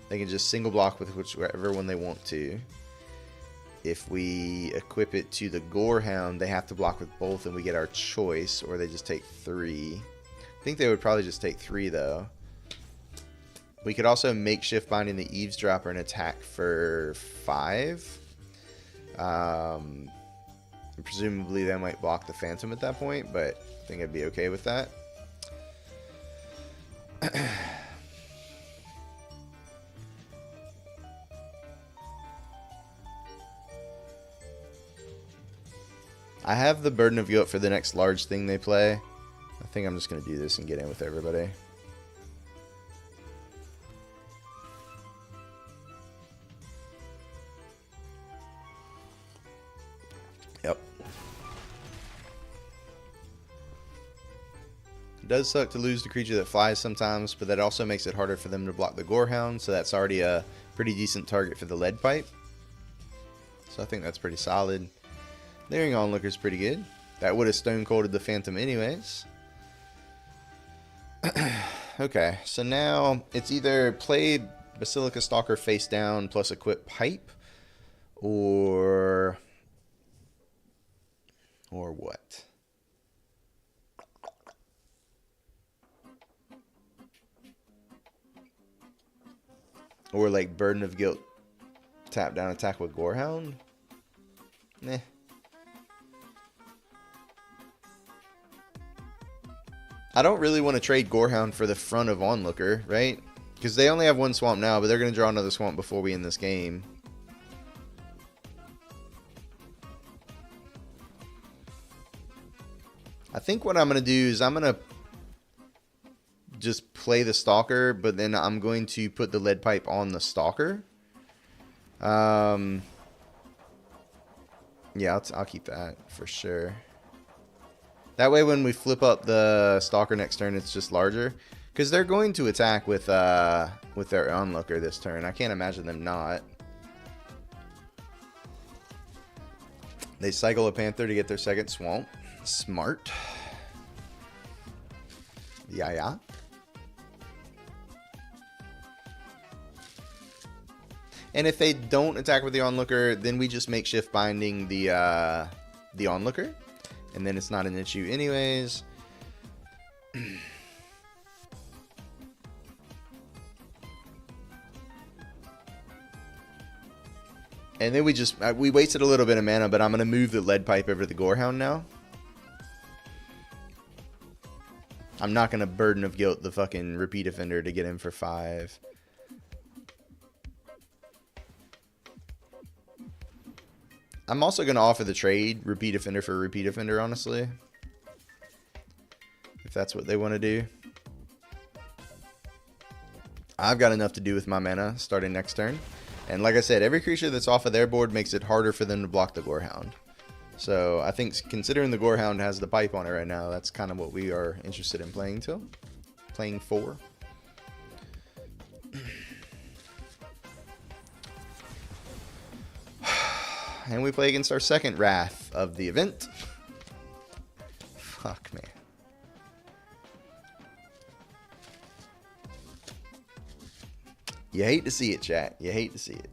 they can just single block with whichever one they want to. If we equip it to the Gorehound, they have to block with both and we get our choice, or they just take 3. I think they would probably just take 3 though. We could also Makeshift Binding the Eavesdropper and attack for 5. And presumably they might block the Phantom at that point, but I think I'd be okay with that. I have the Burden of Guilt for the next large thing they play. I think I'm just going to do this and get in with everybody. Yep. It does suck to lose the creature that flies sometimes, but that also makes it harder for them to block the Gorehound, so that's already a pretty decent target for the Lead Pipe. So I think that's pretty solid. Leering Onlooker's pretty good. That would have Stone Colded the Phantom anyways. Okay, so now it's either play Basilica Stalker face down plus equip Pipe, or what? Or like Burden of Guilt, tap down attack with Gorehound? Nah. I don't really want to trade Gorehound for the front of Onlooker, right? Because they only have 1 swamp now, but they're going to draw another swamp before we end this game. I think what I'm going to do is I'm going to just play the Stalker, but then I'm going to put the Lead Pipe on the Stalker. Yeah, I'll keep that for sure. That way when we flip up the Stalker next turn, it's just larger. Because they're going to attack with their Onlooker this turn. I can't imagine them not. They cycle a Panther to get their second Swamp. Smart. Yeah. And if they don't attack with the Onlooker, then we just makeshift binding the Onlooker. And then it's not an issue anyways. And then we wasted a little bit of mana, but I'm going to move the Lead Pipe over to the Gorehound now. I'm not going to Burden of Guilt the fucking Repeat Offender to get him for 5. I'm also going to offer the trade Repeat Offender for Repeat Offender, honestly. If that's what they want to do. I've got enough to do with my mana starting next turn. And like I said, every creature that's off of their board makes it harder for them to block the Gorehound. So I think considering the Gorehound has the pipe on it right now, that's kind of what we are interested in playing for. And we play against our second Wrath of the event. Fuck, man. You hate to see it, chat. You hate to see it.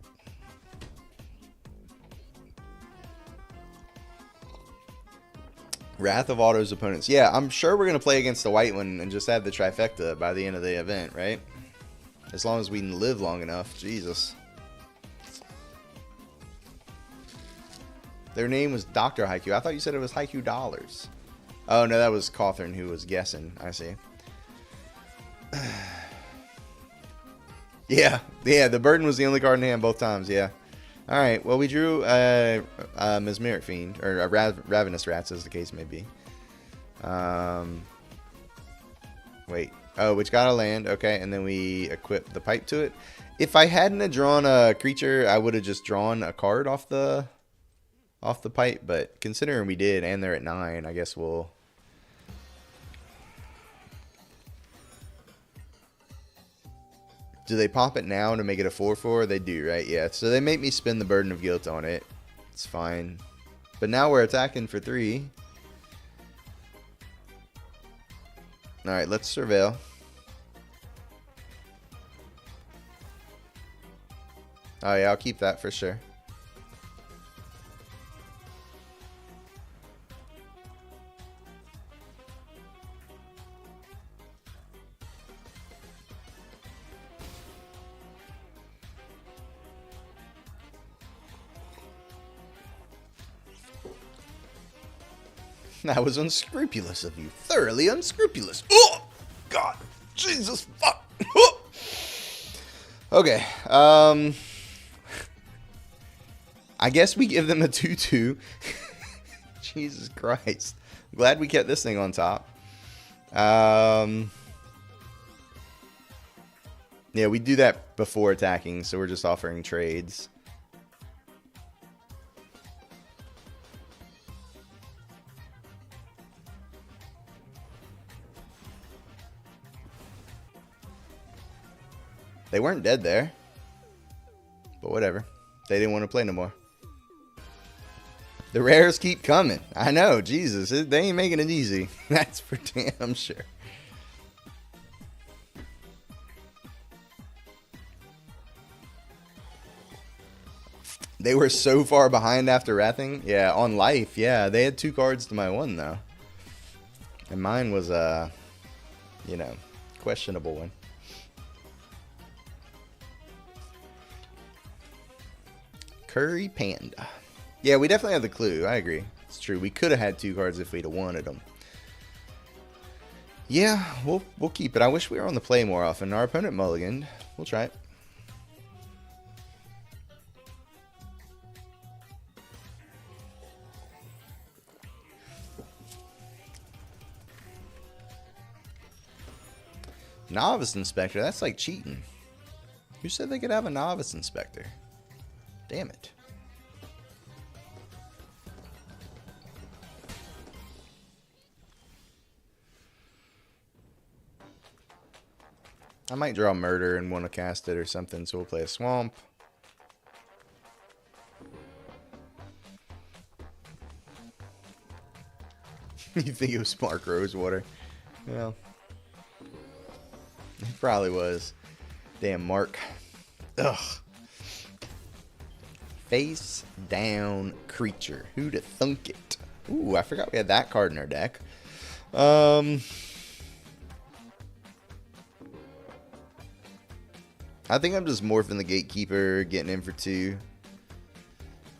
Wrath of Auto's opponents. Yeah, I'm sure we're going to play against the white one and just have the trifecta by the end of the event, right? As long as we can live long enough. Jesus. Their name was Dr. Haiku. I thought you said it was Haiku Dollars. Oh, no, that was Cawthorn who was guessing. I see. Yeah, the Burden was the only card in hand both times, yeah. Alright, well, we drew Mesmeric Fiend, or Ravenous Rats, as the case may be. Wait. Oh, which got a land, okay, and then we equip the pipe to it. If I hadn't drawn a creature, I would have just drawn a card off the pipe, but considering we did, and they're at 9, I guess we'll... Do they pop it now to make it a 4/4? They do, right? Yeah. So they make me spend the Burden of Guilt on it. It's fine. But now we're attacking for 3. Alright, let's Surveil. Oh yeah, I'll keep that for sure. That was unscrupulous of you. Thoroughly unscrupulous. Oh! God. Jesus fuck. Oh! Okay. I guess we give them a 2/2. Jesus Christ. Glad we kept this thing on top. Yeah, we do that before attacking, so we're just offering trades. They weren't dead there. But whatever. They didn't want to play no more. The rares keep coming. I know, Jesus. They ain't making it easy. That's for damn sure. They were so far behind after Wrathing. Yeah, on life. Yeah, they had 2 cards to my 1, though. And mine was a, you know, questionable one. Curry Panda. Yeah, we definitely have the clue. I agree. It's true. We could have had 2 cards if we'd have wanted them. Yeah, we'll keep it. I wish we were on the play more often. Our opponent mulliganed. We'll try it. Novice Inspector? That's like cheating. Who said they could have a Novice Inspector? Damn it. I might draw Murder and want to cast it or something, so we'll play a Swamp. You think it was Spark Rosewater? Well, it probably was. Damn, Mark. Ugh. Face down creature. Who'da thunk it? Ooh, I forgot we had that card in our deck. I think I'm just morphing the Gatekeeper, getting in for 2.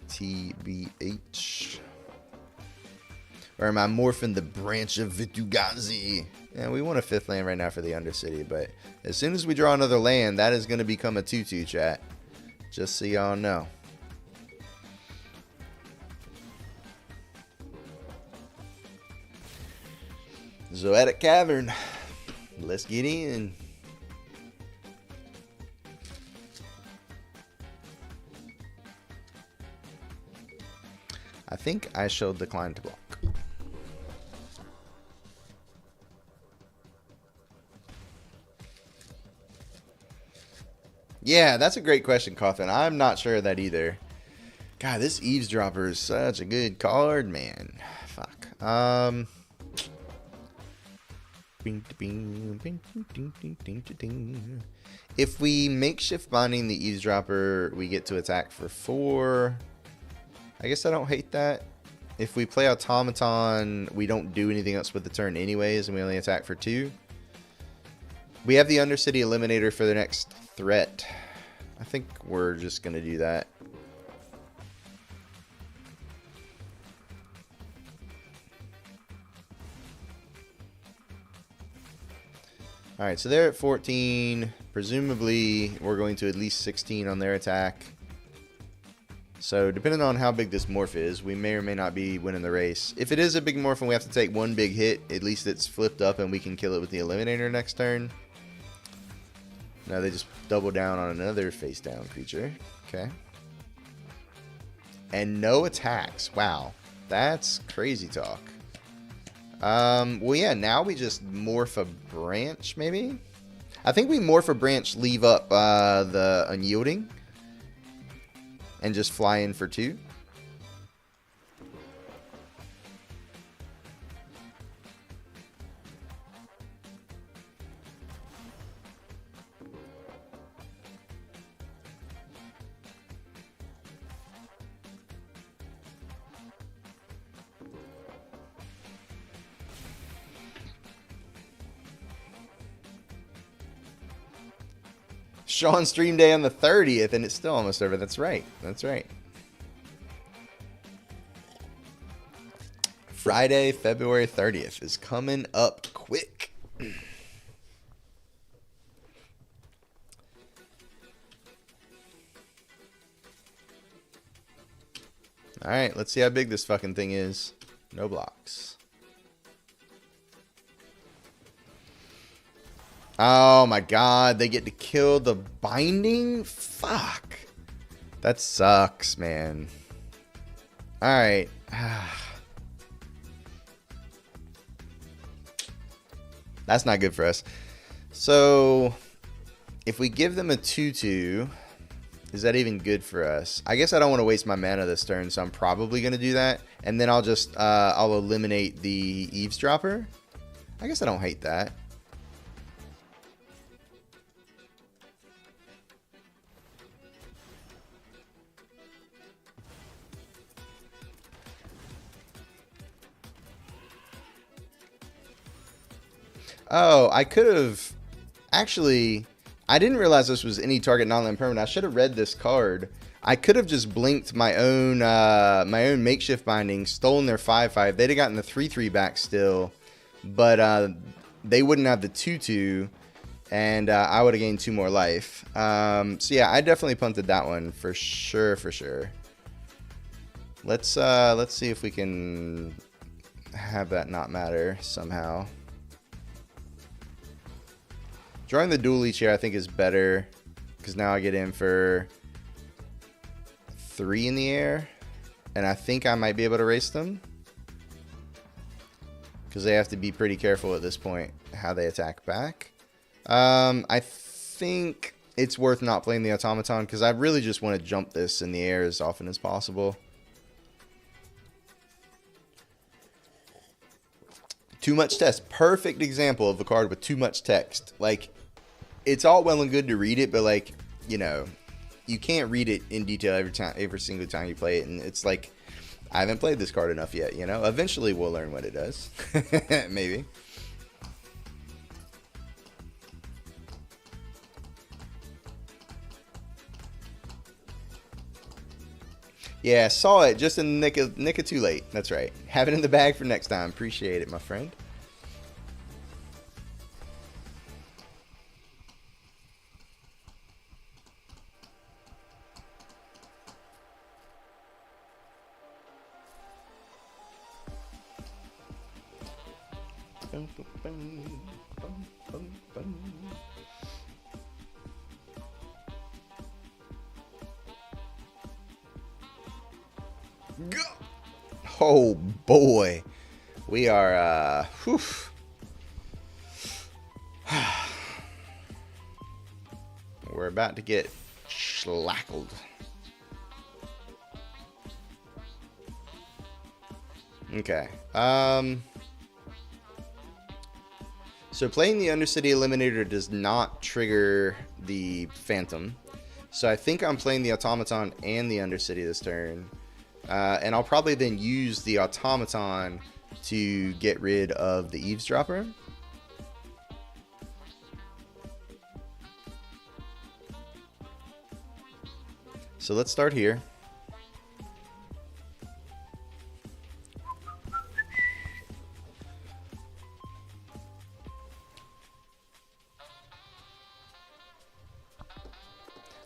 TBH. Or am I morphing the Branch of Vitu-Ghazi? Yeah, we want a 5th land right now for the Undercity, but as soon as we draw another land, that is going to become a 2/2, chat. Just so y'all know. Zoetic Cavern. Let's get in. I think I showed decline to block. Yeah, that's a great question, Coffin. I'm not sure of that either. God, this Eavesdropper is such a good card, man. Fuck. If we makeshift binding the Eavesdropper, we get to attack for 4. I guess I don't hate that. If we play Automaton, we don't do anything else with the turn anyways, and we only attack for 2. We have the Undercity Eliminator for the next threat. I think we're just going to do that. Alright, so they're at 14. Presumably, we're going to at least 16 on their attack. So, depending on how big this morph is, we may or may not be winning the race. If it is a big morph and we have to take one big hit, at least it's flipped up and we can kill it with the Eliminator next turn. Now they just double down on another face down creature. Okay. And no attacks. Wow. That's crazy talk. Well, yeah, now we just morph a branch, maybe? I think we morph a branch, leave up the unyielding, and just fly in for 2. Sean stream day on the 30th, and it's still almost over. That's right. That's right. Friday, February 30th is coming up quick. All right, let's see how big this fucking thing is. No blocks. Oh my god, they get to kill the binding? Fuck. That sucks, man. Alright. That's not good for us. So, if we give them a 2/2, is that even good for us? I guess I don't want to waste my mana this turn, so I'm probably going to do that. And then I'll just, I'll eliminate the Eavesdropper. I guess I don't hate that. Oh, I could have... Actually, I didn't realize this was any target non-land permanent. I should have read this card. I could have just blinked my own makeshift binding, stolen their 5/5. They'd have gotten the 3/3 back still, but they wouldn't have the 2/2, and I would have gained 2 more life. So yeah, I definitely punted that one for sure, for sure. Let's see if we can have that not matter somehow. Drawing the dual each here I think is better, because now I get in for 3 in the air, and I think I might be able to race them, because they have to be pretty careful at this point how they attack back. I think it's worth not playing the automaton because I really just want to jump this in the air as often as possible. Too much text. Perfect example of a card with too much text. Like, it's all well and good to read it, but like, you know, you can't read it in detail every single time you play it, and it's like, I haven't played this card enough yet, you know? Eventually we'll learn what it does. Maybe. Yeah, saw it just in the nick of too late. That's right. Have it in the bag for next time. Appreciate it, my friend. Go! Oh boy, we are whew. We're about to get schlackled. Okay. So playing the Undercity Eliminator does not trigger the Phantom. So I think I'm playing the Automaton and the Undercity this turn. And I'll probably then use the Automaton to get rid of the Eavesdropper. So let's start here.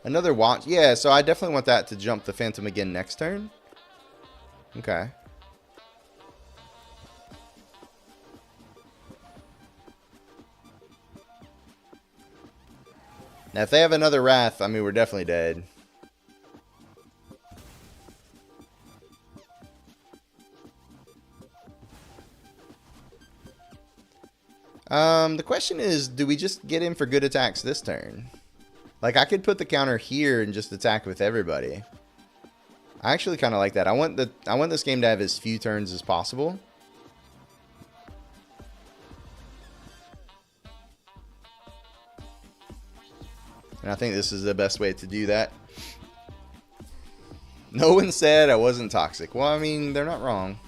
Another watch. Yeah, so I definitely want that to jump the Phantom again next turn. Okay. Now, if they have another Wrath, I mean, we're definitely dead. The question is, do we just get in for good attacks this turn? Like, I could put the counter here and just attack with everybody. I actually kind of like that. I want this game to have as few turns as possible. And I think this is the best way to do that. No one said I wasn't toxic. Well, I mean, they're not wrong.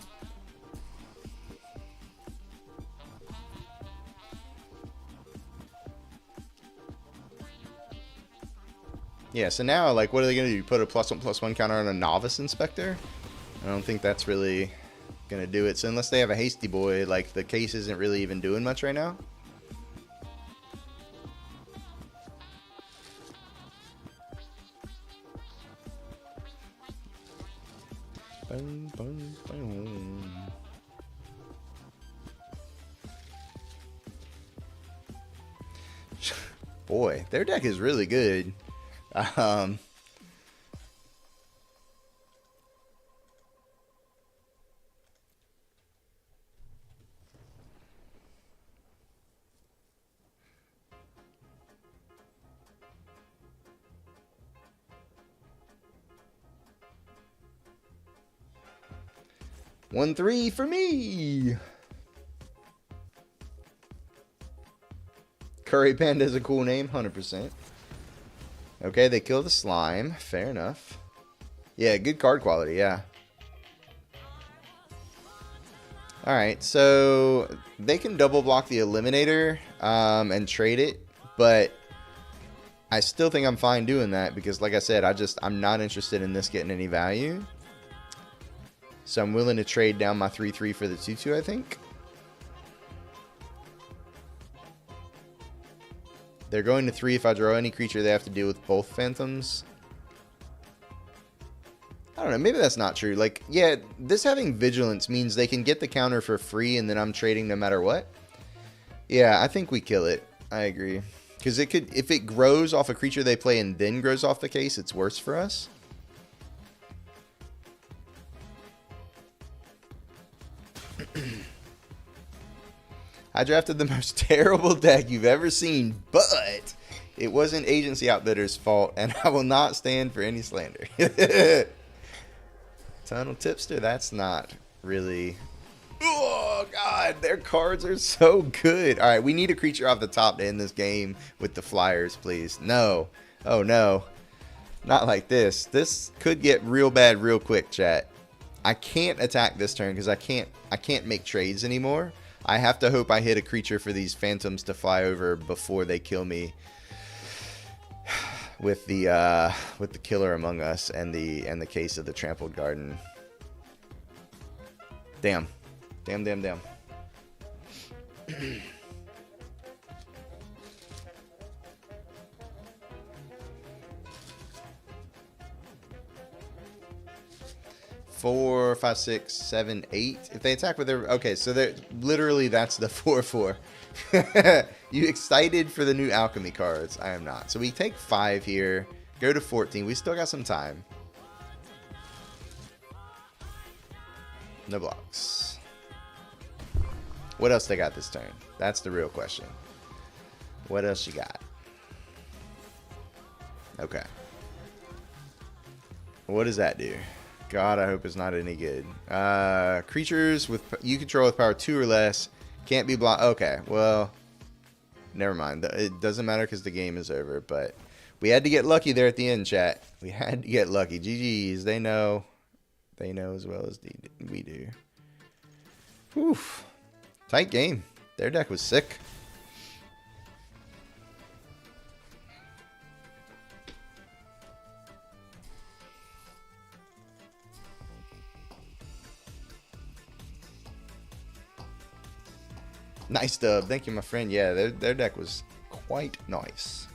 Yeah, so now, like, what are they going to do? Put a +1/+1 counter on a Novice Inspector? I don't think that's really going to do it. So unless they have a Hasty Boy, like, the case isn't really even doing much right now. Boom, boom, boom. Boy, their deck is really good. 1-3 for me. Curry Panda is a cool name, 100%. Okay, they kill the slime. Fair enough. Yeah, good card quality, yeah. Alright, so they can double block the Eliminator and trade it, but I still think I'm fine doing that because, like I said, I'm not interested in this getting any value. So I'm willing to trade down my 3/3 for the 2/2, I think. They're going to 3 if I draw any creature they have to deal with both Phantoms. I don't know, maybe that's not true. Like, yeah, this having Vigilance means they can get the counter for free and then I'm trading no matter what. Yeah, I think we kill it. I agree. Because it could, if it grows off a creature they play and then grows off the case, it's worse for us. I drafted the most terrible deck you've ever seen, but it wasn't Agency Outbidder's fault, and I will not stand for any slander. Tunnel Tipster, that's not really... Oh, God, their cards are so good. All right, we need a creature off the top to end this game with the Flyers, please. No. Oh, no. Not like this. This could get real bad real quick, chat. I can't attack this turn because I can't make trades anymore. I have to hope I hit a creature for these phantoms to fly over before they kill me with the Killer Among Us and the case of the Trampled Garden. Damn. Damn. 4, 5, 6, 7, 8. If they attack with their... Okay, so they're literally that's the 4/4. You excited for the new alchemy cards? I am not. So we take 5 here. Go to 14. We still got some time. No blocks. What else they got this turn? That's the real question. What else you got? Okay. What does that do? God, I hope it's not any good. Creatures with you control with power 2 or less can't be blocked. Okay, well, never mind. It doesn't matter because the game is over. But we had to get lucky there at the end, chat. We had to get lucky. GG's. They know. They know as well as we do. Whew. Tight game. Their deck was sick. Nice dub. Thank you, my friend. Yeah, their deck was quite nice.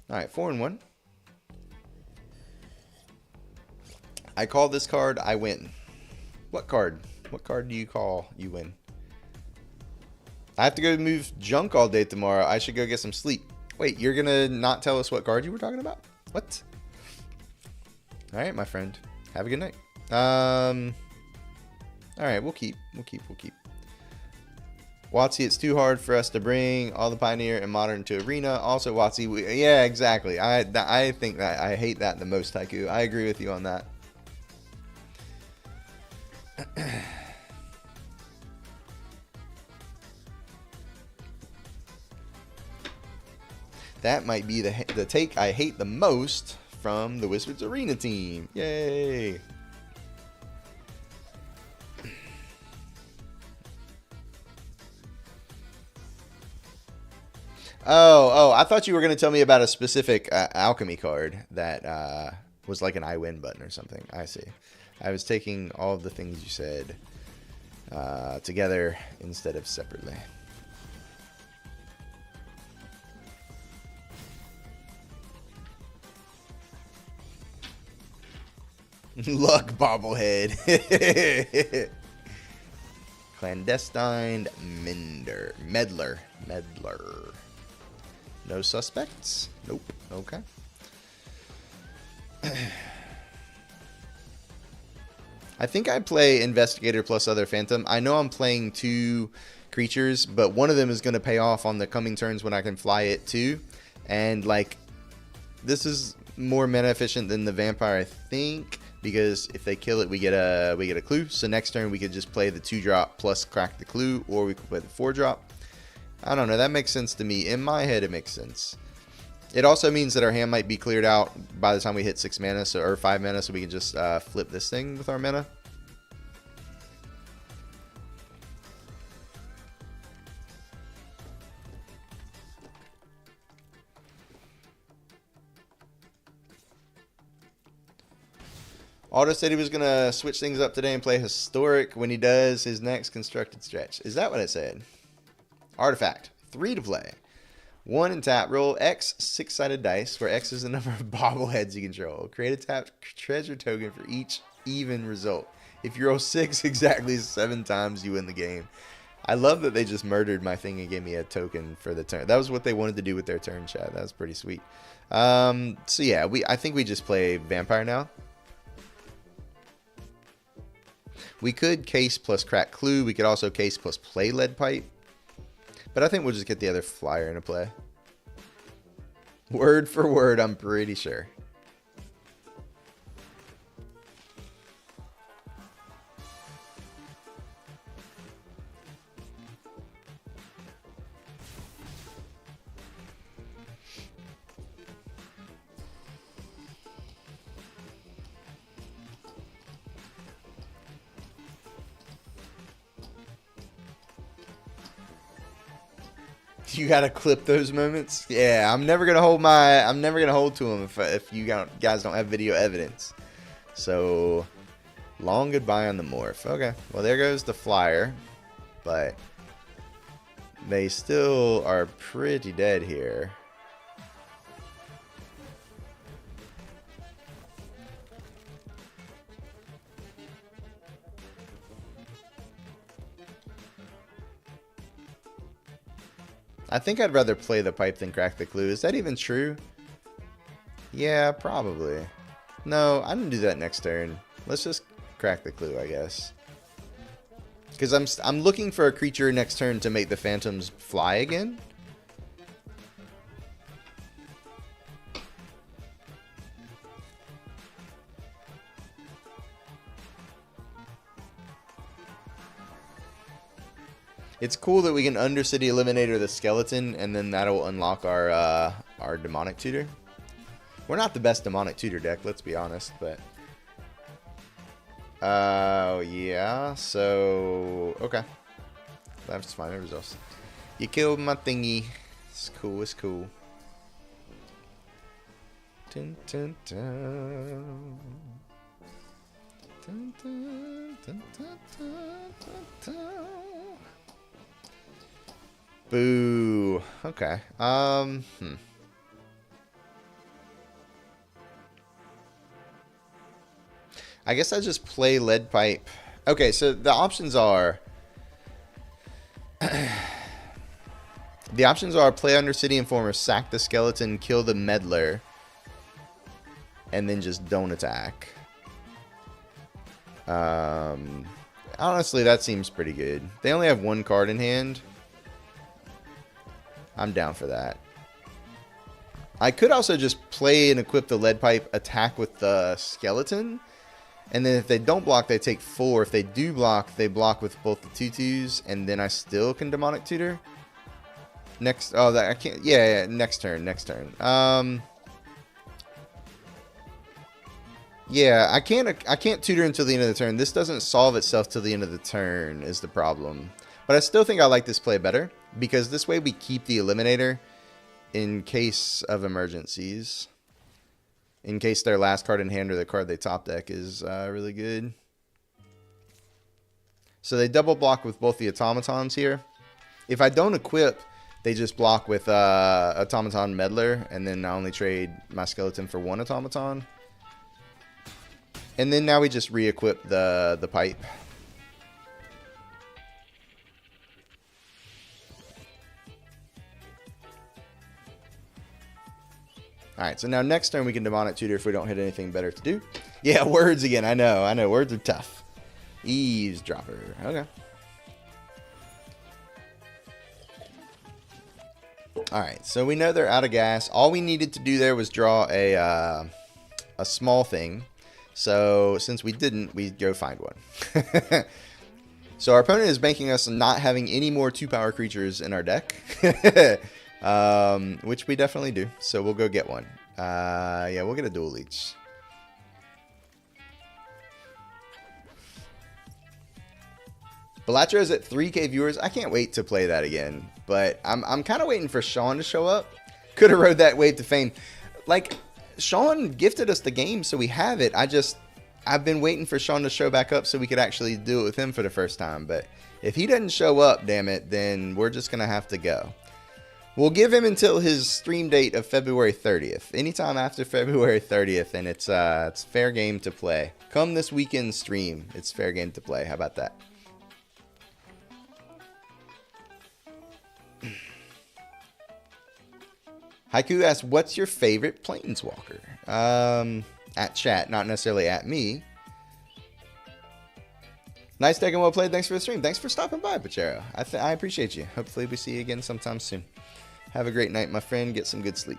All right, 4-1. I call this card, I win. What card? What card do you call you win? I have to go move junk all day tomorrow. I should go get some sleep. Wait, you're gonna not tell us what card you were talking about? What? All right, my friend. Have a good night. All right, we'll keep. WotC, it's too hard for us to bring all the Pioneer and Modern to Arena. Also, WotC, yeah, exactly. I think that I hate that the most, Taiku. I agree with you on that. That might be the take I hate the most from the Wizards Arena team. Yay! Oh, I thought you were going to tell me about a specific alchemy card that was like an I win button or something. I see. I was taking all of the things you said together instead of separately. Luck bobblehead. Clandestine Meddler. No suspects? Nope. Okay. I think I play Investigator plus other Phantom. I know I'm playing 2 creatures, but one of them is going to pay off on the coming turns when I can fly it too. And like, this is more mana efficient than the Vampire, I think. Because if they kill it, we get a clue. So next turn we could just play the 2-drop plus crack the clue, or we could play the 4-drop. I don't know. That makes sense to me. In my head, it makes sense. It also means that our hand might be cleared out by the time we hit 6 mana, or 5 mana, so we can just flip this thing with our mana. Otto said he was going to switch things up today and play Historic when he does his next constructed stretch. Is that what it said? Artifact. 3 to play. 1 in tap. Roll X 6-sided dice, where X is the number of bobbleheads you control. Create a tapped treasure token for each even result. If you roll 6 exactly 7 times, you win the game. I love that they just murdered my thing and gave me a token for the turn. That was what they wanted to do with their turn, chat. That was pretty sweet. So yeah, I think we just play Vampire now. We could Case plus Crack Clue. We could also Case plus play Lead Pipe. But I think we'll just get the other flyer into play. Word for word, I'm pretty sure. You gotta clip those moments. Yeah, I'm never gonna hold to them if you guys don't have video evidence. So long goodbye on the morph. Okay, well there goes the flyer, but they still are pretty dead here. I think I'd rather play the pipe than crack the clue. Is that even true? Yeah, probably. No, I didn't do that next turn. Let's just crack the clue, I guess. Because I'm looking for a creature next turn to make the phantoms fly again. It's cool that we can Undercity Eliminator the skeleton, and then that'll unlock our demonic tutor. We're not the best demonic tutor deck, let's be honest, but yeah. So okay, that's fine. Results. You killed my thingy. It's cool. It's cool. Dun, dun, dun. Dun, dun, dun, dun, dun, dun, dun. Boo. Okay. I guess I just play Lead Pipe. Okay, so the options are play Undercity Informer, sack the skeleton, kill the meddler, and then just don't attack. Honestly, that seems pretty good. They only have one card in hand. I'm down for that. I could also just play and equip the Lead Pipe, attack with the skeleton, and then if they don't block, they take 4. If they do block, they block with both the 2/2s, and then I still can Demonic Tutor. Next, oh, that I can't. Yeah, next turn. Yeah, I can't tutor until the end of the turn. This doesn't solve itself till the end of the turn is the problem. But I still think I like this play better, because this way we keep the Eliminator in case of emergencies. In case their last card in hand or the card they top deck is really good. So they double block with both the automatons here. If I don't equip, they just block with automaton meddler, and then I only trade my skeleton for 1 automaton. And then now we just re-equip the pipe. Alright, so now next turn we can Demonic Tutor if we don't hit anything better to do. Yeah, words again. I know. Words are tough. Eavesdropper. Okay. Alright, so we know they're out of gas. All we needed to do there was draw a small thing. So since we didn't, we go find one. So our opponent is banking us not having any more 2-power creatures in our deck. Which we definitely do. So we'll go get one. Yeah, we'll get a Dual Leech. Bellatro's at 3K viewers. I can't wait to play that again. But I'm kind of waiting for Sean to show up. Could have rode that wave to fame. Like, Sean gifted us the game, so we have it. I've been waiting for Sean to show back up so we could actually do it with him for the first time. But if he doesn't show up, damn it, then we're just going to have to go. We'll give him until his stream date of February 30th. Anytime after February 30th, and it's fair game to play. Come this weekend stream, it's fair game to play. How about that? Haiku asks, what's your favorite planeswalker? At chat, not necessarily at me. Nice deck and well played. Thanks for the stream. Thanks for stopping by, Pachero. I appreciate you. Hopefully we see you again sometime soon. Have a great night, my friend. Get some good sleep.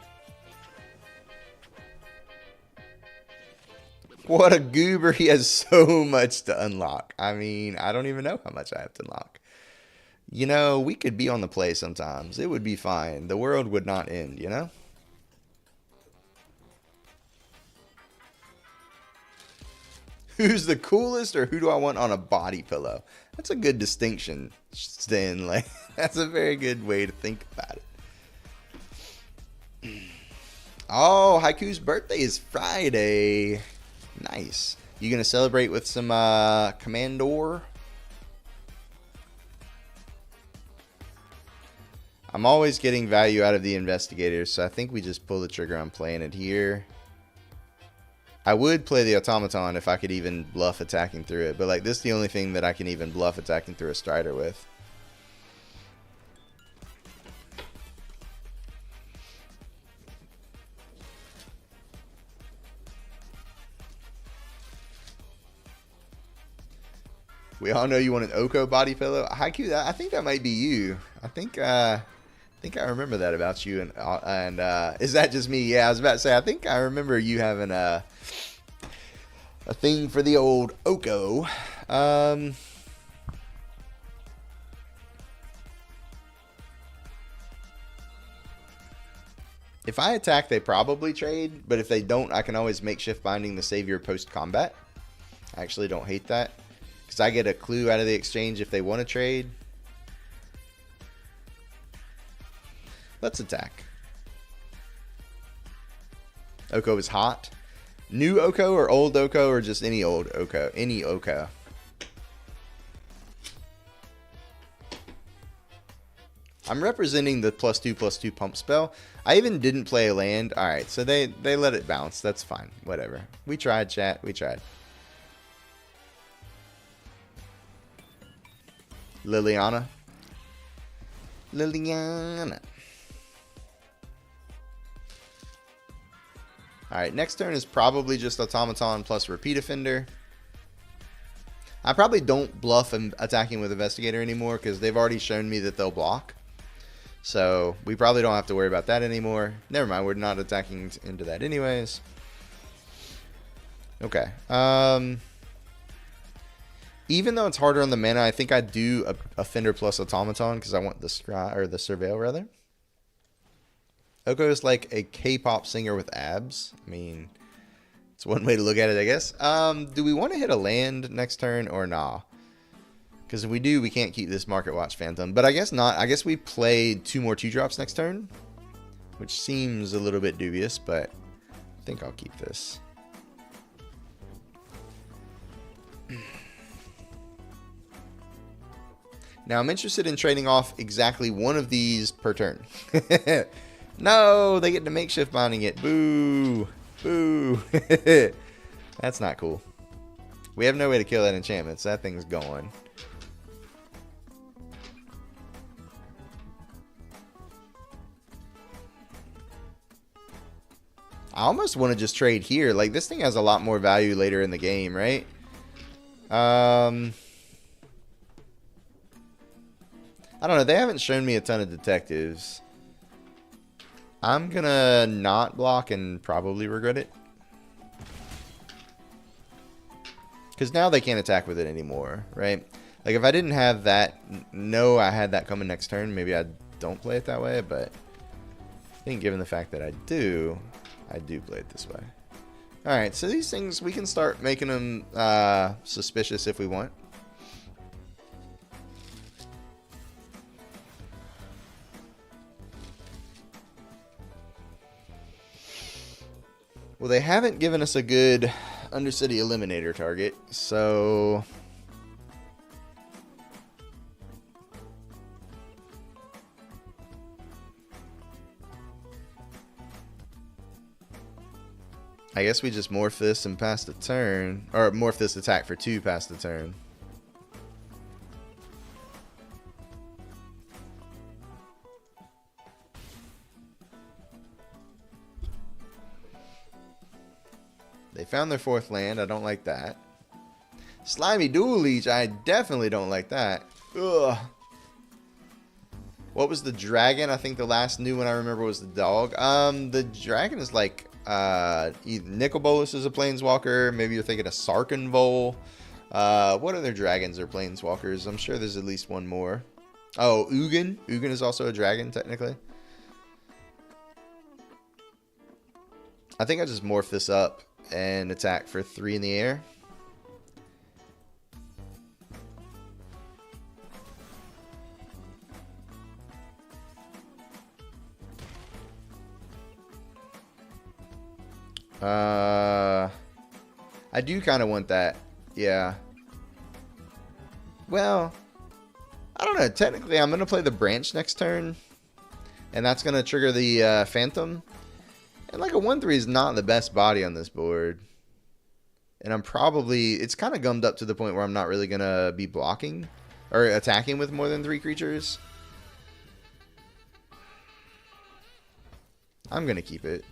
What a goober. He has so much to unlock. I mean, I don't even know how much I have to unlock. You know, we could be on the play sometimes. It would be fine. The world would not end, you know? Who's the coolest, or who do I want on a body pillow? That's a good distinction, Stan. Like, that's a very good way to think about it. Oh, Haiku's birthday is Friday. Nice. You gonna celebrate with some Commandor? I'm always getting value out of the investigators, so I think we just pull the trigger on playing it here. I would play the automaton if I could even bluff attacking through it, but like this is the only thing that I can even bluff attacking through a Strider with. We all know you want an Oko body pillow. Haiku, I think that might be you. I think I remember that about you. And is that just me? Yeah, I was about to say, I think I remember you having a thing for the old Oko. If I attack, they probably trade. But if they don't, I can always makeshift binding the savior post-combat. I actually don't hate that, because I get a clue out of the exchange if they want to trade. Let's attack. Oko is hot. New Oko or old Oko, or just any old Oko? Any Oko. I'm representing the +2/+2 pump spell. I even didn't play a land. Alright, so they let it bounce. That's fine. Whatever. We tried, chat. We tried. Liliana. Alright, next turn is probably just Automaton plus Repeat Offender. I probably don't bluff attacking with Investigator anymore, because they've already shown me that they'll block. So we probably don't have to worry about that anymore. Never mind, we're not attacking into that anyways. Okay. Even though it's harder on the mana, I think I'd do Offender plus Automaton, because I want the Scry, or the Surveil rather. Oko is like a K-pop singer with abs. I mean, it's one way to look at it, I guess. Do we want to hit a land next turn or nah? Because if we do, we can't keep this Market Watch Phantom. But I guess not. I guess we play 2 more 2-drops next turn, which seems a little bit dubious, but I think I'll keep this. Now, I'm interested in trading off exactly one of these per turn. No, they get to makeshift binding it. Boo. Boo. That's not cool. We have no way to kill that enchantment, so that thing's gone. I almost want to just trade here. Like, this thing has a lot more value later in the game, right? I don't know. They haven't shown me a ton of detectives. I'm gonna not block and probably regret it. Because now they can't attack with it anymore, right? Like, if I didn't have that, I had that coming next turn, maybe I don't play it that way, but I think given the fact that I do play it this way. Alright, so these things, we can start making them suspicious if we want. Well, they haven't given us a good Undercity Eliminator target, so I guess we just morph this and pass the turn, or morph this attack for 2 past the turn. They found their 4th land. I don't like that. Slimy Dual Leech. I definitely don't like that. Ugh. What was the dragon? I think the last new one I remember was the dog. The dragon is like Nicol Bolas is a planeswalker. Maybe you're thinking of Sarkhanvol. What other dragons are planeswalkers? I'm sure there's at least one more. Oh, Ugin. Ugin is also a dragon, technically. I think I just morph this up and attack for 3 in the air. I do kind of want that. Yeah. Well, I don't know. Technically, I'm going to play the branch next turn. And that's going to trigger the Phantom. And like a 1/3 is not the best body on this board. And I'm probably... It's kind of gummed up to the point where I'm not really going to be blocking. Or attacking with more than 3 creatures. I'm going to keep it.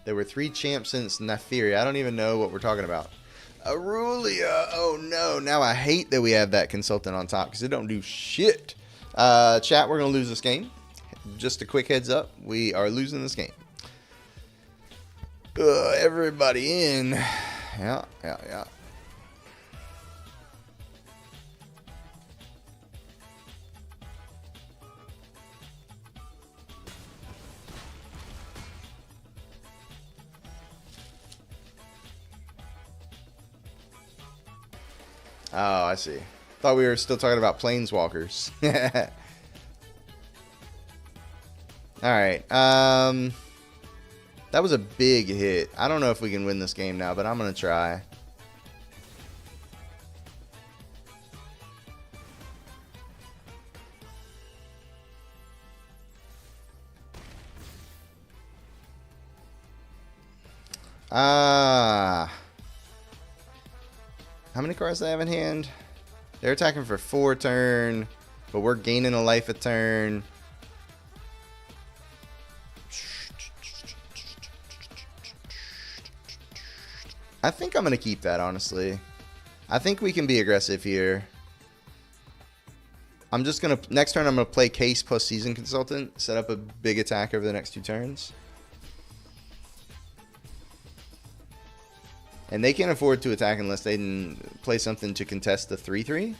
There were 3 champs since Nathiri. I don't even know what we're talking about. Aurelia. Oh no. Now I hate that we have that consultant on top because it don't do shit. Chat, we're going to lose this game. Just a quick heads up. We are losing this game. Everybody in. Yeah. Oh, I see. Thought we were still talking about planeswalkers. Alright. That was a big hit. I don't know if we can win this game now, but I'm going to try. How many cards do they have in hand? They're attacking for 4 turn, but we're gaining a life a turn. I think I'm going to keep that, honestly. I think we can be aggressive here. I'm just going to... Next turn, I'm going to play Case plus Season Consultant. Set up a big attack over the next 2 turns. And they can't afford to attack unless they can play something to contest the 3/3.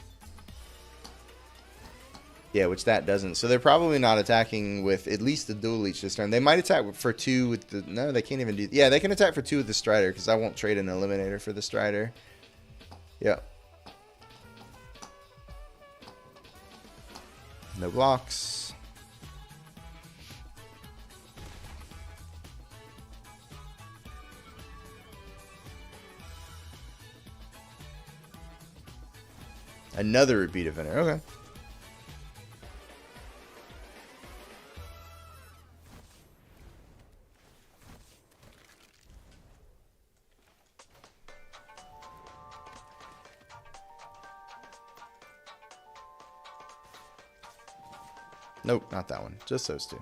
Yeah, which that doesn't. So they're probably not attacking with at least the Dual Leech this turn. They might attack for 2 with the... No, they can't even do... Yeah, they can attack for 2 with the Strider because I won't trade an Eliminator for the Strider. Yep. No blocks. Another repeat offender. Okay. Nope, not that one. Just those 2.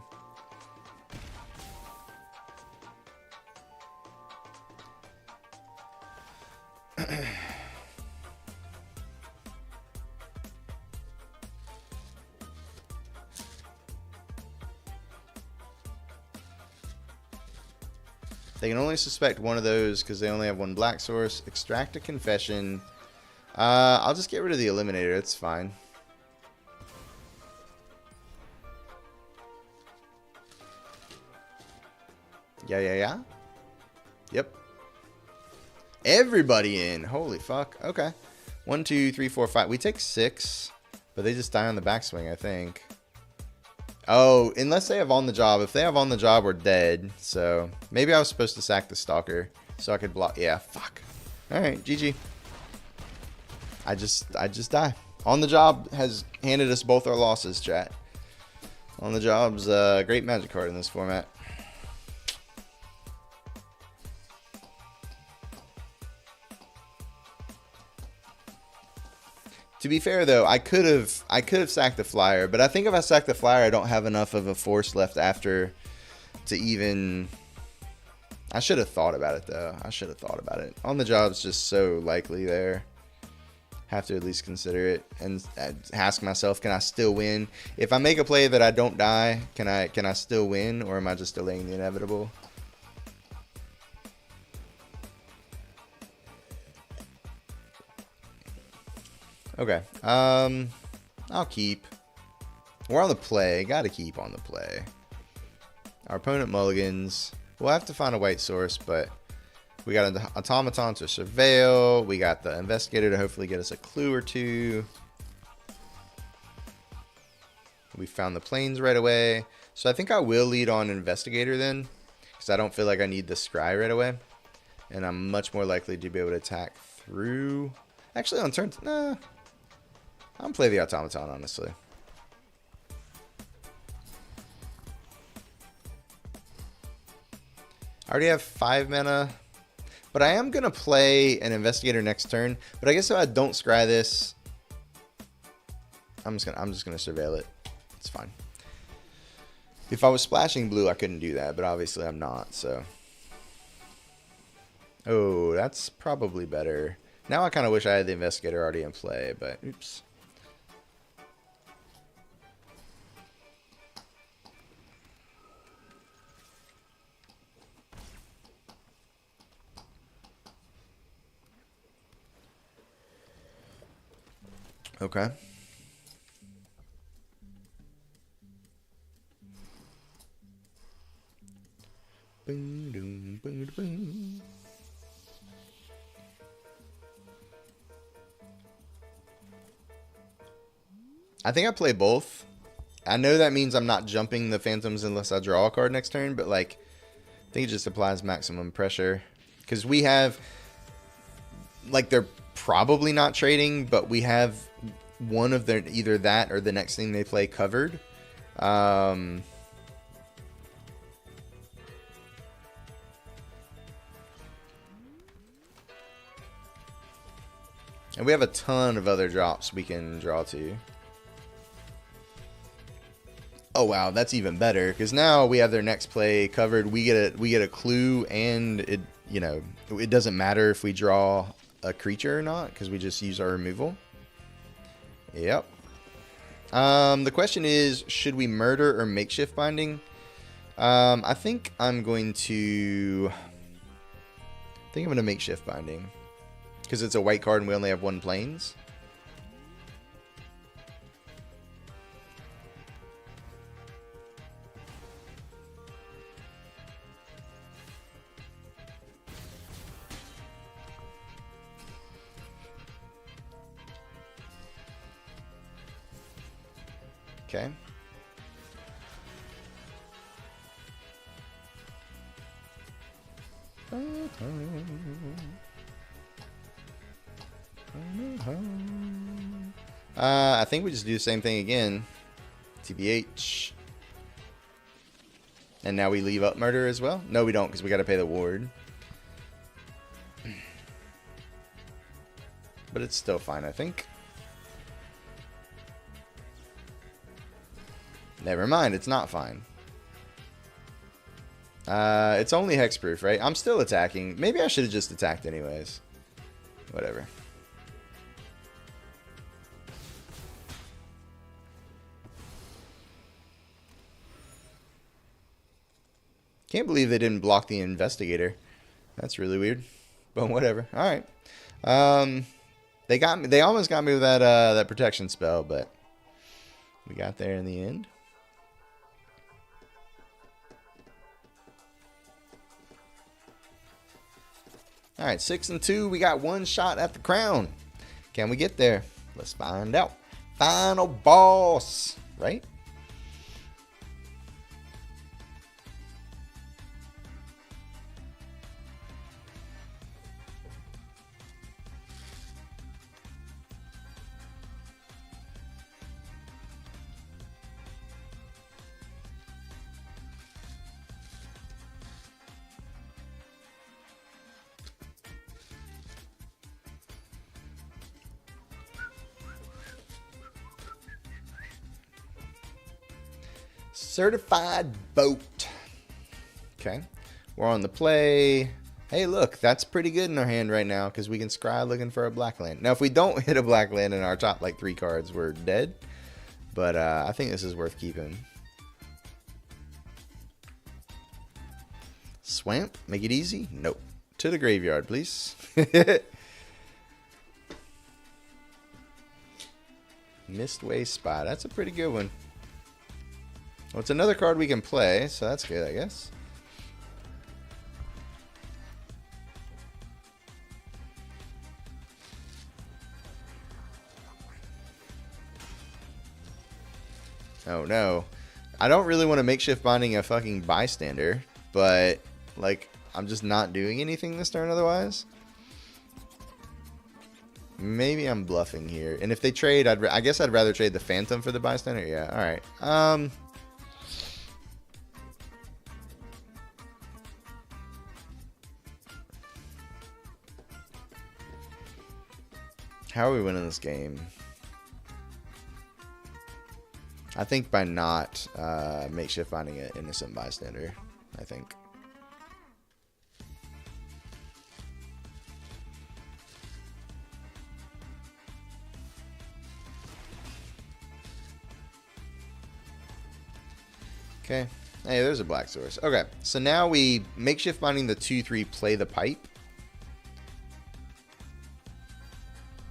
They can only suspect one of those because they only have 1 black source. Extract a confession. I'll just get rid of the Eliminator. It's fine. Yeah. Yep. Everybody in. Holy fuck. Okay. 1, 2, 3, 4, 5. We take 6, but they just die on the backswing, I think. Oh, unless they have on the job. If they have on the job, we're dead. So maybe I was supposed to sack the Stalker so I could block. Yeah, fuck. All right, GG. I just die. On the job has handed us both our losses, chat. On the job's a great Magic card in this format. To be fair though, I could have sacked the flyer, but I think if I sack the flyer, I don't have enough of a force left after to even. I should have thought about it though. I should have thought about it. On the job's just so likely there. Have to at least consider it and ask myself, can I still win? If I make a play that I don't die, can I still win, or am I just delaying the inevitable? Okay. I'll keep. We're on the play. Got to keep on the play. Our opponent mulligans. We'll have to find a white source, but we got an automaton to surveil. We got the investigator to hopefully get us a clue or two. We found the planes right away. So I think I will lead on investigator then, because I don't feel like I need the scry right away. And I'm much more likely to be able to attack through. Actually, on turn, nah. I'm play the automaton, honestly. I already have 5 mana, but I am gonna play an investigator next turn. But I guess if I don't scry this, I'm just gonna surveil it. It's fine. If I was splashing blue, I couldn't do that, but obviously I'm not. So, oh, that's probably better. Now I kind of wish I had the investigator already in play, but oops. Okay. Boom, boom, boom, boom. I think I play both. I know that means I'm not jumping the phantoms unless I draw a card next turn, but like, I think it just applies maximum pressure. Because we have, like, they're probably not trading, but we have one of their, either that or the next thing they play covered. And we have a ton of other drops we can draw to. Oh wow, that's even better, because now we have their next play covered. We get a clue, and it, you know, it doesn't matter if we draw a creature or not, because we just use our removal. Yep. The question is, should we murder or makeshift binding? I think I'm going to makeshift binding, because it's a white card and we only have 1 planes. Okay. I think we just do the same thing again. TBH. And now we leave up murder as well? No, we don't, because we got to pay the ward. But it's still fine, I think. Never mind, it's not fine. It's only hexproof, right? I'm still attacking. Maybe I should have just attacked anyways. Whatever. Can't believe they didn't block the investigator. That's really weird. But whatever. All right. They got me. They almost got me with that that protection spell, but we got there in the end. All right, 6 and 2. We got 1 shot at the crown. Can we get there? Let's find out. Final boss, right? Certified boat. Okay. We're on the play. Hey, look, that's pretty good in our hand right now because we can scry looking for a black land. Now, if we don't hit a black land in our top like 3 cards, we're dead. But I think this is worth keeping. Swamp, make it easy? Nope. To the graveyard, please. Mistway Spy. That's a pretty good one. Well, it's another card we can play, so that's good, I guess. Oh no. I don't really want to makeshift binding a fucking bystander, but like I'm just not doing anything this turn otherwise. Maybe I'm bluffing here. And if they trade, I guess I'd rather trade the Phantom for the bystander. Yeah, all right. How are we winning this game? I think by not makeshift finding an innocent bystander, I think. Okay. Hey, there's a black source. Okay, so now we makeshift finding the 2/3 play the pipe.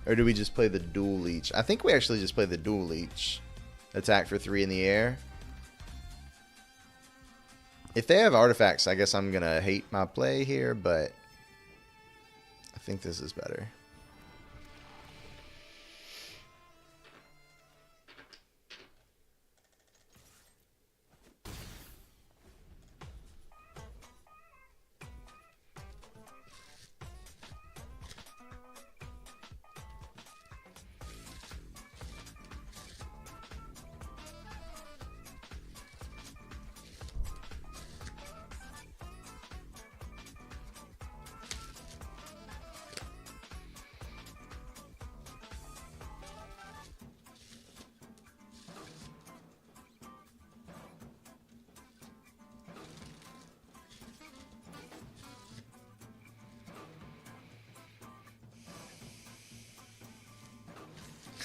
Or do we just play the dual leech? I think we actually just play the dual leech. Attack for 3 in the air. If they have artifacts, I guess I'm going to hate my play here, but I think this is better.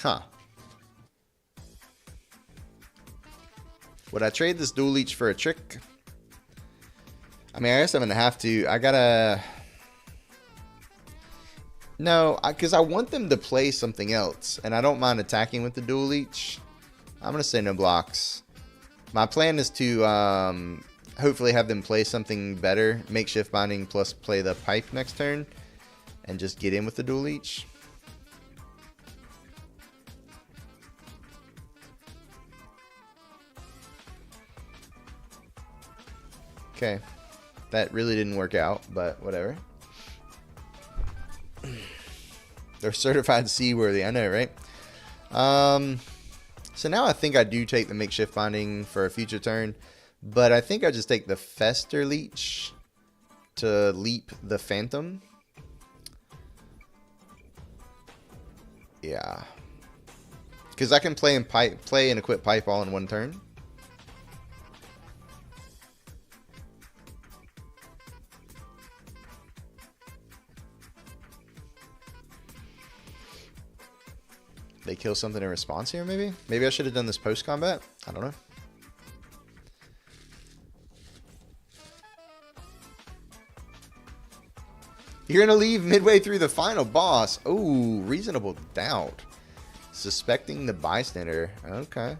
Huh. Would I trade this dual leech for a trick? I mean, I guess I'm going to have to. I gotta... No, because I want them to play something else. And I don't mind attacking with the dual leech. I'm going to say no blocks. My plan is to hopefully have them play something better. Makeshift binding plus play the pipe next turn. And just get in with the dual leech. Okay, that really didn't work out, but whatever. They're certified seaworthy, I know, right? So now I think I do take the makeshift binding for a future turn, but I think I just take the Fester Leech to leap the Phantom. Yeah, because I can play and equip pipe all in one turn. They kill something in response here, maybe? Maybe I should have done this post-combat? I don't know. You're going to leave midway through the final boss. Ooh, reasonable doubt. Suspecting the bystander. Okay.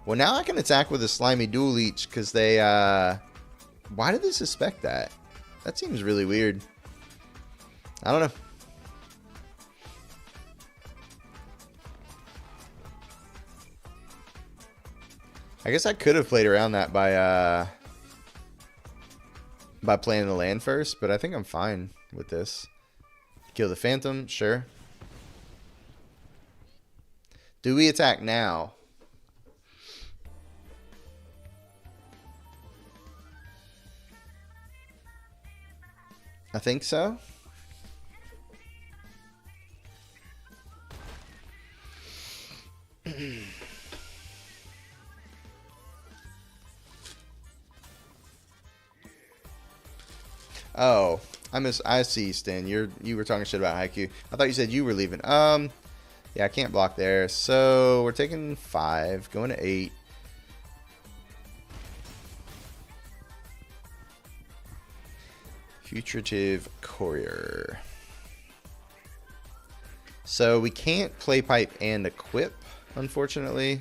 Well, now I can attack with a slimy dual leech because they... Why did they suspect that? That seems really weird. I don't know. I guess I could have played around that by playing the land first, but I think I'm fine with this. Kill the Phantom, sure. Do we attack now? I think so. Oh, I see, Stin. You were talking shit about Haiku. I thought you said you were leaving. Yeah, I can't block there. So we're taking 5, going to 8. Fugitive Courier. So we can't play pipe and equip, unfortunately.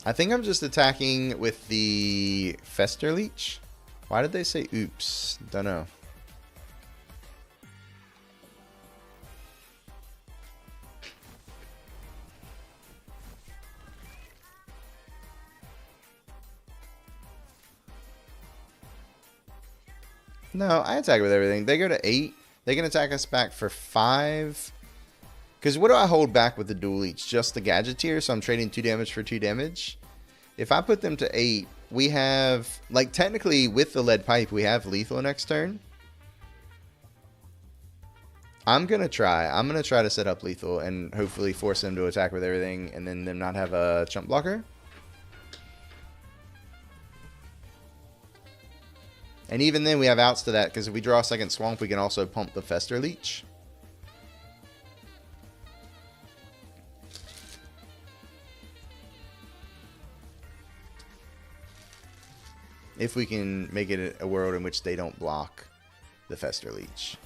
I think I'm just attacking with the Fester Leech. Why did they say oops? Don't know. No, I attack with everything. They go to 8. They can attack us back for 5. Because what do I hold back with the dual leech? Just the Gadgeteer, so I'm trading 2 damage for 2 damage. If I put them to 8, we have, like, technically with the lead pipe, we have lethal next turn. I'm going to try to set up lethal and hopefully force them to attack with everything and then them not have a chump blocker. And even then we have outs to that because if we draw a second swamp, we can also pump the Fester Leech. If we can make it a world in which they don't block the Fester Leech.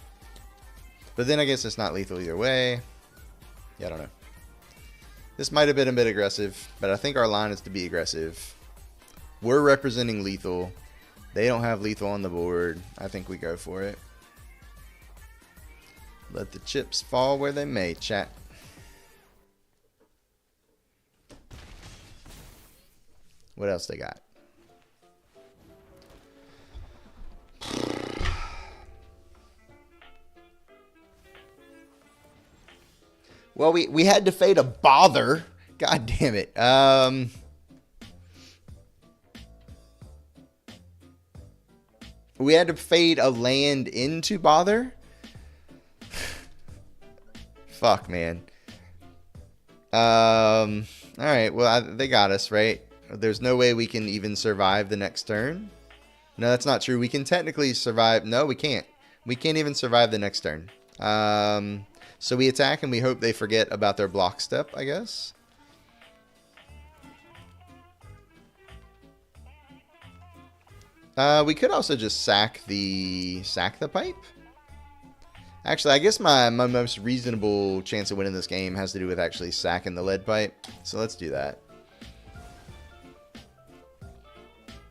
But then I guess it's not lethal either way. Yeah, I don't know. This might have been a bit aggressive, but I think our line is to be aggressive. We're representing lethal. They don't have lethal on the board. I think we go for it. Let the chips fall where they may, chat. What else they got? Well, we had to fade a bother. God damn it. We had to fade a land into bother. Fuck, man. All right. Well, they got us, right? There's no way we can even survive the next turn. No, that's not true. We can technically survive. No, we can't. We can't even survive the next turn. So we attack and we hope they forget about their block step, I guess. We could also just sack the pipe. Actually, I guess my most reasonable chance of winning this game has to do with actually sacking the lead pipe. So let's do that.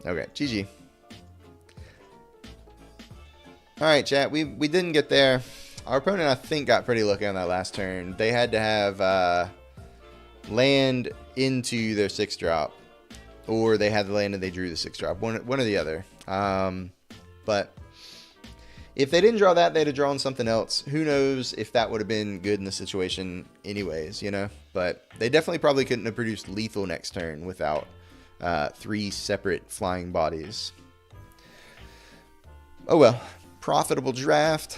Okay, GG. Alright, chat. We didn't get there. Our opponent, I think, got pretty lucky on that last turn. They had to have land into their 6-drop. Or they had the land and they drew the 6-drop. One or the other. But if they didn't draw that, they'd have drawn something else. Who knows if that would have been good in the situation anyways, you know? But they definitely probably couldn't have produced lethal next turn without 3 separate flying bodies. Oh well. Profitable draft.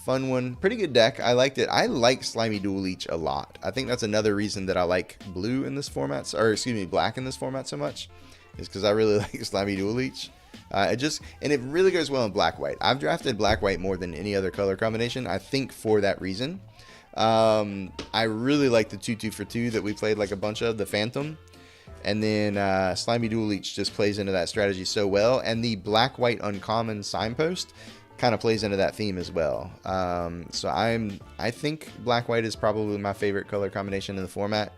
Fun one. Pretty good deck. I liked it. I like Slimy Dual Leech a lot. I think that's another reason that I like blue in this format, or excuse me, black in this format so much, is because I really like Slimy Dual Leech. And it really goes well in black-white. I've drafted black-white more than any other color combination, I think for that reason. I really like the 2/2 for 2 that we played like a bunch of, the Phantom. And then Slimy Dual Leech just plays into that strategy so well. And the black-white uncommon Signpost kind of plays into that theme as well. So I think black-white is probably my favorite color combination in the format,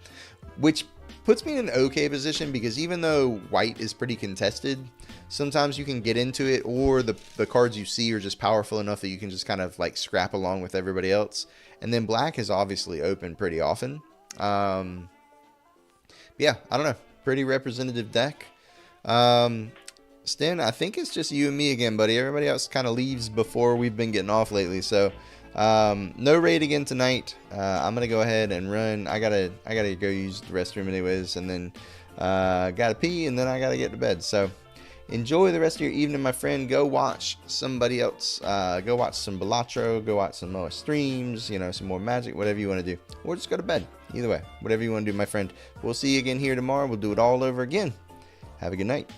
which puts me in an okay position because even though white is pretty contested, sometimes you can get into it, or the cards you see are just powerful enough that you can just kind of like scrap along with everybody else. And then black is obviously open pretty often. Yeah, I don't know. Pretty representative deck. Stan, I think it's just you and me again, buddy. Everybody else kind of leaves before we've been getting off lately. So no raid again tonight. I'm gonna go ahead and run. I gotta go use the restroom anyways, and then gotta pee, and then I gotta get to bed. So enjoy the rest of your evening, my friend. Go watch somebody else. Go watch some Balatro. Go watch some more streams. You know, some more Magic. Whatever you want to do. Or just go to bed. Either way, whatever you want to do, my friend. We'll see you again here tomorrow. We'll do it all over again. Have a good night.